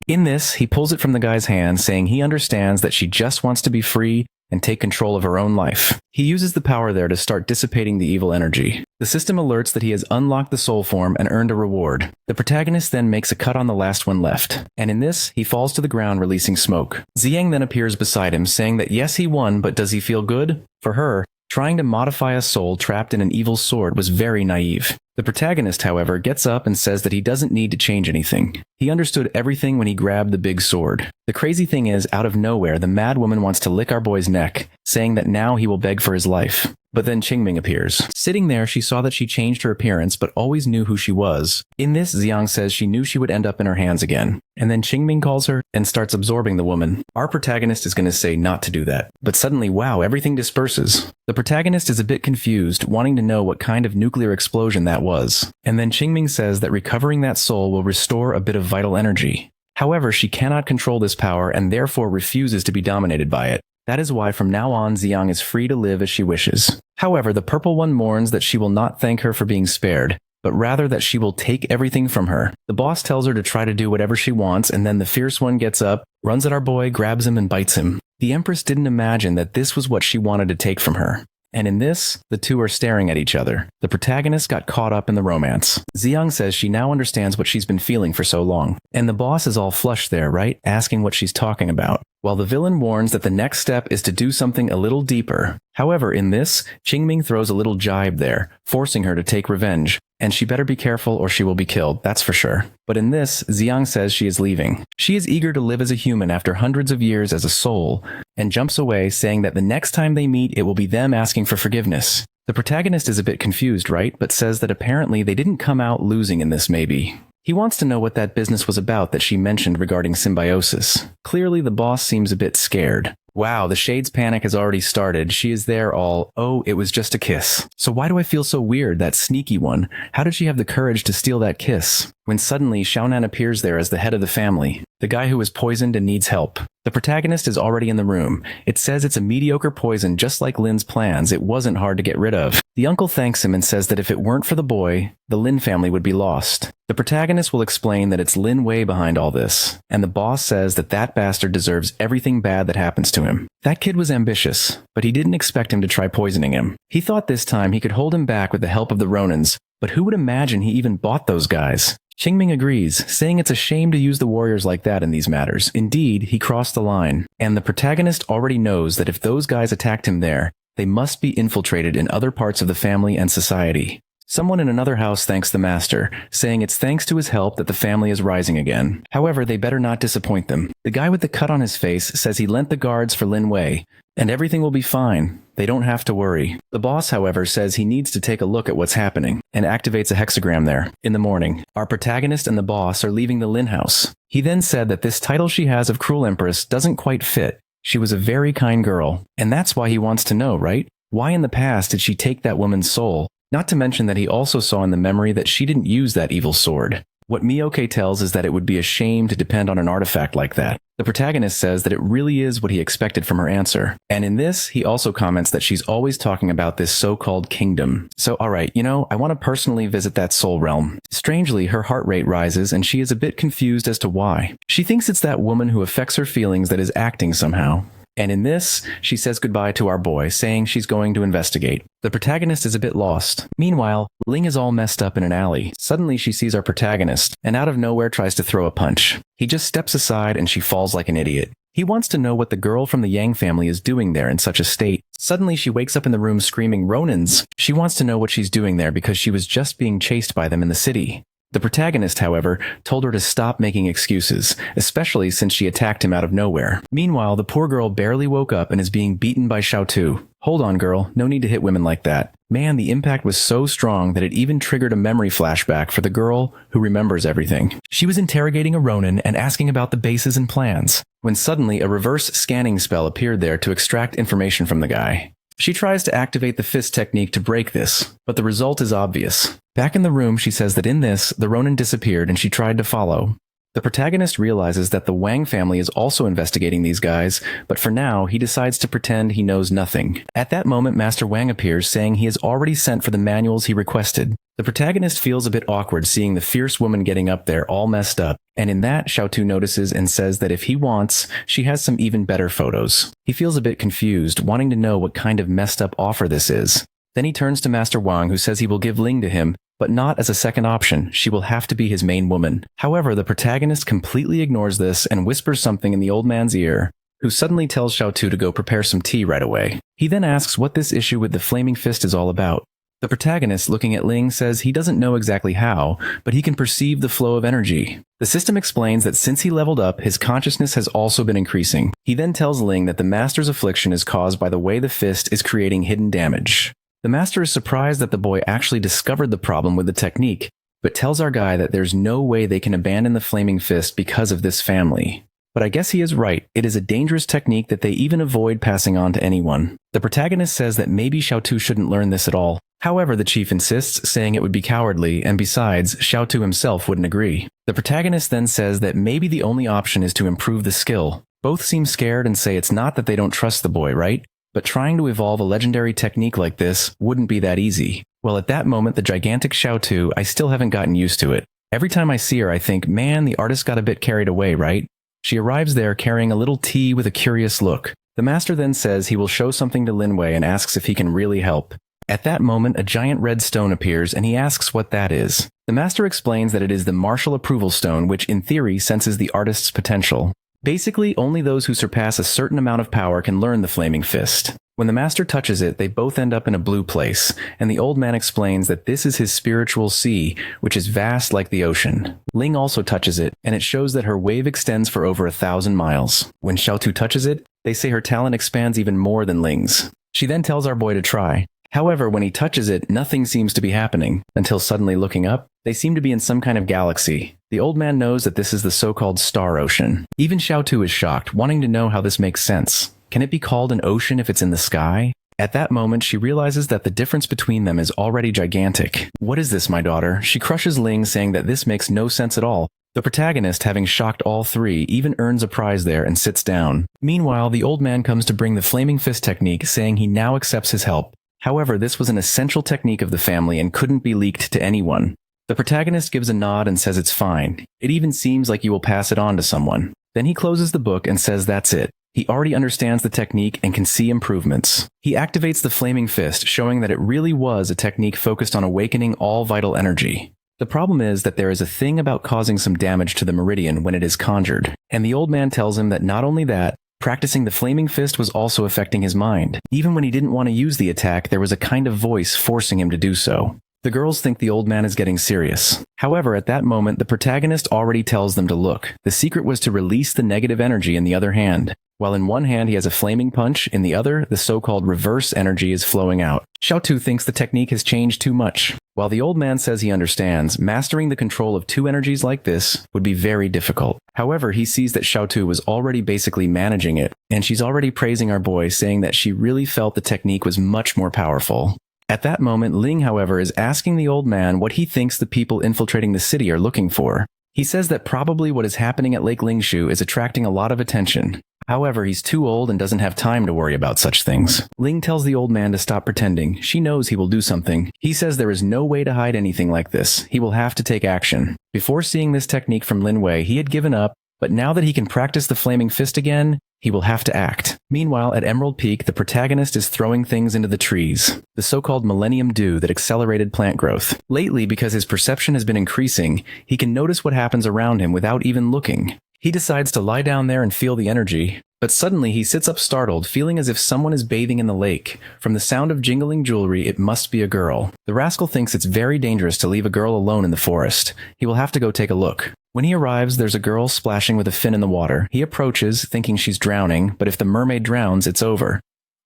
In this, he pulls it from the guy's hand, saying he understands that she just wants to be free and take control of her own life. He uses the power there to start dissipating the evil energy. The system alerts that he has unlocked the soul form and earned a reward. The protagonist then makes a cut on the last one left, and in this, he falls to the ground releasing smoke. Xiang then appears beside him, saying that yes, he won, but does he feel good? For her, Trying to modify a soul trapped in an evil sword was very naive. The protagonist, however, gets up and says that he doesn't need to change anything. He understood everything when he grabbed the big sword. The crazy thing is, out of nowhere, the mad woman wants to lick our boy's neck, saying that now he will beg for his life. But then Qingming appears. Sitting there, she saw that she changed her appearance, but always knew who she was. In this, Xiang says she knew she would end up in her hands again. And then Qingming calls her and starts absorbing the woman. Our protagonist is going to say not to do that. But suddenly, wow, everything disperses. The protagonist is a bit confused, wanting to know what kind of nuclear explosion that was. And then Qingming says that recovering that soul will restore a bit of vital energy. However, she cannot control this power and therefore refuses to be dominated by it. That is why from now on, Xiang is free to live as she wishes. However, the purple one mourns that she will not thank her for being spared, but rather that she will take everything from her. The boss tells her to try to do whatever she wants, and then the fierce one gets up, runs at our boy, grabs him, and bites him. The Empress didn't imagine that this was what she wanted to take from her. And in this, the two are staring at each other. The protagonist got caught up in the romance. Xiang says she now understands what she's been feeling for so long. And the boss is all flushed there, right? Asking what she's talking about. While the villain warns that the next step is to do something a little deeper. However, in this, Qingming throws a little jibe there, forcing her to take revenge. And she better be careful or she will be killed, that's for sure. But in this, Xiang says she is leaving. She is eager to live as a human after hundreds of years as a soul, and jumps away saying that the next time they meet, it will be them asking for forgiveness. The protagonist is a bit confused, right? But says that apparently they didn't come out losing in this maybe. He wants to know what that business was about that she mentioned regarding symbiosis. Clearly the boss seems a bit scared. Wow, the Shade's panic has already started. She is there all, oh, it was just a kiss. So why do I feel so weird, that sneaky one? How did she have the courage to steal that kiss? When suddenly, Xiaonan appears there as the head of the family, the guy who was poisoned and needs help. The protagonist is already in the room. It says it's a mediocre poison just like Lin's plans. It wasn't hard to get rid of. The uncle thanks him and says that if it weren't for the boy, the Lin family would be lost. The protagonist will explain that it's Lin Wei behind all this, and the boss says that that bastard deserves everything bad that happens to him. That kid was ambitious, but he didn't expect him to try poisoning him. He thought this time he could hold him back with the help of the Ronins, but who would imagine he even bought those guys? Qingming agrees, saying it's a shame to use the warriors like that in these matters. Indeed, he crossed the line, and the protagonist already knows that if those guys attacked him there, they must be infiltrated in other parts of the family and society. Someone in another house thanks the master, saying it's thanks to his help that the family is rising again. However, they better not disappoint them. The guy with the cut on his face says he lent the guards for Lin Wei, and everything will be fine. They don't have to worry. The boss, however, says he needs to take a look at what's happening, and activates a hexagram there. In the morning, our protagonist and the boss are leaving the Lin house. He then said that this title she has of Cruel Empress doesn't quite fit. She was a very kind girl, and that's why he wants to know, right? Why in the past did she take that woman's soul? Not to mention that he also saw in the memory that she didn't use that evil sword. What Miyoke tells is that it would be a shame to depend on an artifact like that. The protagonist says that it really is what he expected from her answer. And in this, he also comments that she's always talking about this so-called kingdom. So alright, I want to personally visit that soul realm. Strangely, her heart rate rises and she is a bit confused as to why. She thinks it's that woman who affects her feelings that is acting somehow. And in this, she says goodbye to our boy, saying she's going to investigate. The protagonist is a bit lost. Meanwhile, Ling is all messed up in an alley. Suddenly she sees our protagonist, and out of nowhere tries to throw a punch. He just steps aside and she falls like an idiot. He wants to know what the girl from the Yang family is doing there in such a state. Suddenly she wakes up in the room screaming Ronins. She wants to know what she's doing there because she was just being chased by them in the city. The protagonist, however, told her to stop making excuses, especially since she attacked him out of nowhere. Meanwhile, the poor girl barely woke up and is being beaten by Xiaotu. Hold on, girl. No need to hit women like that. Man, the impact was so strong that it even triggered a memory flashback for the girl who remembers everything. She was interrogating a Ronin and asking about the bases and plans, when suddenly a reverse scanning spell appeared there to extract information from the guy. She tries to activate the fist technique to break this, but the result is obvious. Back in the room, she says that in this, the Ronin disappeared and she tried to follow. The protagonist realizes that the Wang family is also investigating these guys, but for now, he decides to pretend he knows nothing. At that moment, Master Wang appears, saying he has already sent for the manuals he requested. The protagonist feels a bit awkward seeing the fierce woman getting up there all messed up, and in that, Xiaotu notices and says that if he wants, she has some even better photos. He feels a bit confused, wanting to know what kind of messed up offer this is. Then he turns to Master Wang, who says he will give Ling to him, but not as a second option. She will have to be his main woman. However, the protagonist completely ignores this and whispers something in the old man's ear. who suddenly tells Xiaotu to go prepare some tea right away. He then asks what this issue with the flaming fist is all about. The protagonist, looking at Ling, says he doesn't know exactly how, but he can perceive the flow of energy. The system explains that since he leveled up, his consciousness has also been increasing. He then tells Ling that the master's affliction is caused by the way the fist is creating hidden damage. The master is surprised that the boy actually discovered the problem with the technique, but tells our guy that there's no way they can abandon the flaming fist because of this family. But I guess he is right. It is a dangerous technique that they even avoid passing on to anyone. The protagonist says that maybe Xiaotu shouldn't learn this at all. However, the chief insists, saying it would be cowardly, and besides, Xiaotu himself wouldn't agree. The protagonist then says that maybe the only option is to improve the skill. Both seem scared and say it's not that they don't trust the boy, right? But trying to evolve a legendary technique like this wouldn't be that easy. Well, at that moment, the gigantic Xiaotu, I still haven't gotten used to it. Every time I see her, I think, man, the artist got a bit carried away, right? She arrives there carrying a little tea with a curious look. The master then says he will show something to Linwei and asks if he can really help. At that moment, a giant red stone appears and he asks what that is. The master explains that it is the martial approval stone, which in theory senses the artist's potential. Basically, only those who surpass a certain amount of power can learn the flaming fist. When the master touches it, they both end up in a blue place, and the old man explains that this is his spiritual sea, which is vast like the ocean. Ling also touches it, and it shows that her wave extends for over 1,000 miles. When Xiaotu touches it, they say her talent expands even more than Ling's. She then tells our boy to try. However, when he touches it, nothing seems to be happening, until suddenly looking up, they seem to be in some kind of galaxy. The old man knows that this is the so-called Star Ocean. Even Xiaotu is shocked, wanting to know how this makes sense. Can it be called an ocean if it's in the sky? At that moment, she realizes that the difference between them is already gigantic. What is this, my daughter? She crushes Ling, saying that this makes no sense at all. The protagonist, having shocked all three, even earns a prize there and sits down. Meanwhile, the old man comes to bring the flaming fist technique, saying he now accepts his help. However, this was an essential technique of the family and couldn't be leaked to anyone. The protagonist gives a nod and says it's fine. It even seems like you will pass it on to someone. Then he closes the book and says that's it. He already understands the technique and can see improvements. He activates the flaming fist, showing that it really was a technique focused on awakening all vital energy. The problem is that there is a thing about causing some damage to the meridian when it is conjured, and the old man tells him that not only that, practicing the flaming fist was also affecting his mind. Even when he didn't want to use the attack, there was a kind of voice forcing him to do so. The girls think the old man is getting serious. However, at that moment, the protagonist already tells them to look. The secret was to release the negative energy in the other hand. While in one hand he has a flaming punch, in the other, the so-called reverse energy is flowing out. Xiaotu thinks the technique has changed too much. While the old man says he understands, mastering the control of two energies like this would be very difficult. However, he sees that Xiaotu was already basically managing it, and she's already praising our boy, saying that she really felt the technique was much more powerful. At that moment, Ling, however, is asking the old man what he thinks the people infiltrating the city are looking for. He says that probably what is happening at Lake Lingshu is attracting a lot of attention. However, he's too old and doesn't have time to worry about such things. Ling tells the old man to stop pretending. She knows he will do something. He says there is no way to hide anything like this. He will have to take action. Before seeing this technique from Linwei, he had given up, but now that he can practice the flaming fist again, he will have to act. Meanwhile, at Emerald Peak, the protagonist is throwing things into the trees, the so-called Millennium Dew that accelerated plant growth. Lately, because his perception has been increasing, he can notice what happens around him without even looking. He decides to lie down there and feel the energy, but suddenly he sits up startled, feeling as if someone is bathing in the lake. From the sound of jingling jewelry, it must be a girl. The rascal thinks it's very dangerous to leave a girl alone in the forest. He will have to go take a look. When he arrives, there's a girl splashing with a fin in the water. He approaches, thinking she's drowning, but if the mermaid drowns, it's over.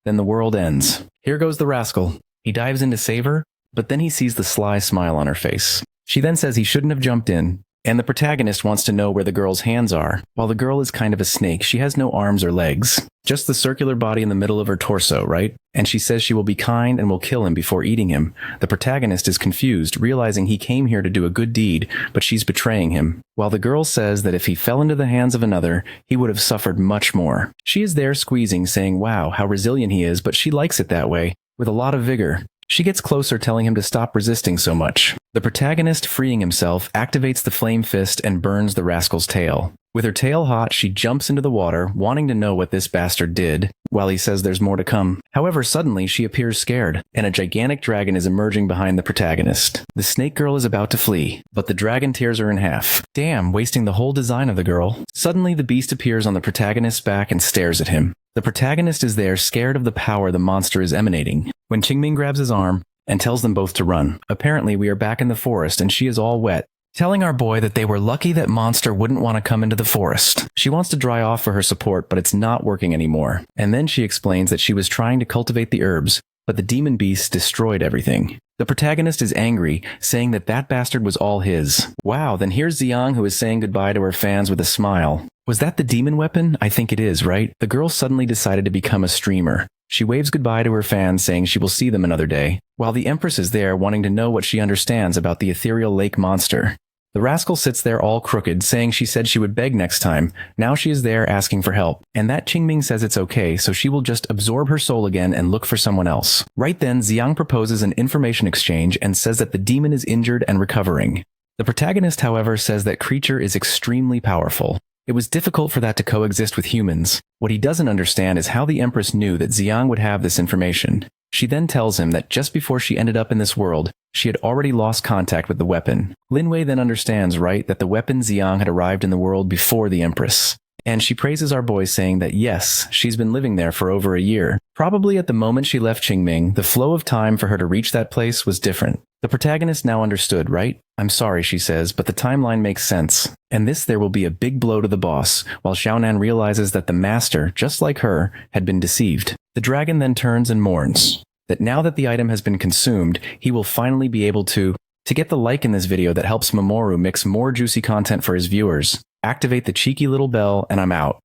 Then the world ends. Here goes the rascal. He dives in to save her, but then he sees the sly smile on her face. She then says he shouldn't have jumped in, and the protagonist wants to know where the girl's hands are. While the girl is kind of a snake, she has no arms or legs. Just the circular body in the middle of her torso, right? And she says she will be kind and will kill him before eating him. The protagonist is confused, realizing he came here to do a good deed, but she's betraying him. While the girl says that if he fell into the hands of another, he would have suffered much more. She is there squeezing, saying, wow, how resilient he is, but she likes it that way, with a lot of vigor. She gets closer, telling him to stop resisting so much. The protagonist, freeing himself, activates the flame fist and burns the rascal's tail. With her tail hot, she jumps into the water, wanting to know what this bastard did, while he says there's more to come. However, suddenly she appears scared, and a gigantic dragon is emerging behind the protagonist. The snake girl is about to flee, but the dragon tears her in half. Damn, wasting the whole design of the girl. Suddenly, the beast appears on the protagonist's back and stares at him. The protagonist is there, scared of the power the monster is emanating, when Qingming grabs his arm and tells them both to run. Apparently, we are back in the forest, and she is all wet, telling our boy that they were lucky that monster wouldn't want to come into the forest. She wants to dry off for her support, but it's not working anymore. And then she explains that she was trying to cultivate the herbs, but the demon beast destroyed everything. The protagonist is angry, saying that that bastard was all his. Wow, then here's Xiang, who is saying goodbye to her fans with a smile. Was that the demon weapon? I think it is, right? The girl suddenly decided to become a streamer. She waves goodbye to her fans, saying she will see them another day, while the Empress is there wanting to know what she understands about the ethereal lake monster. The rascal sits there all crooked, saying she said she would beg next time. Now she is there asking for help, and that Qingming says it's okay, so she will just absorb her soul again and look for someone else. Right then, Xiang proposes an information exchange and says that the demon is injured and recovering. The protagonist, however, says that creature is extremely powerful. It was difficult for that to coexist with humans. What he doesn't understand is how the Empress knew that Xiang would have this information. She then tells him that just before she ended up in this world, she had already lost contact with the weapon. Lin Wei then understands, right, that the weapon Xiang had arrived in the world before the Empress. And she praises our boy, saying that yes, she's been living there for over a year. Probably at the moment she left Qingming, the flow of time for her to reach that place was different. The protagonist now understood, right? I'm sorry, she says, but the timeline makes sense. And there will be a big blow to the boss, while Xiaonan realizes that the master, just like her, had been deceived. The dragon then turns and mourns that now that the item has been consumed, he will finally be able to get the like in this video that helps Mamoru mix more juicy content for his viewers. Activate the cheeky little bell, and I'm out.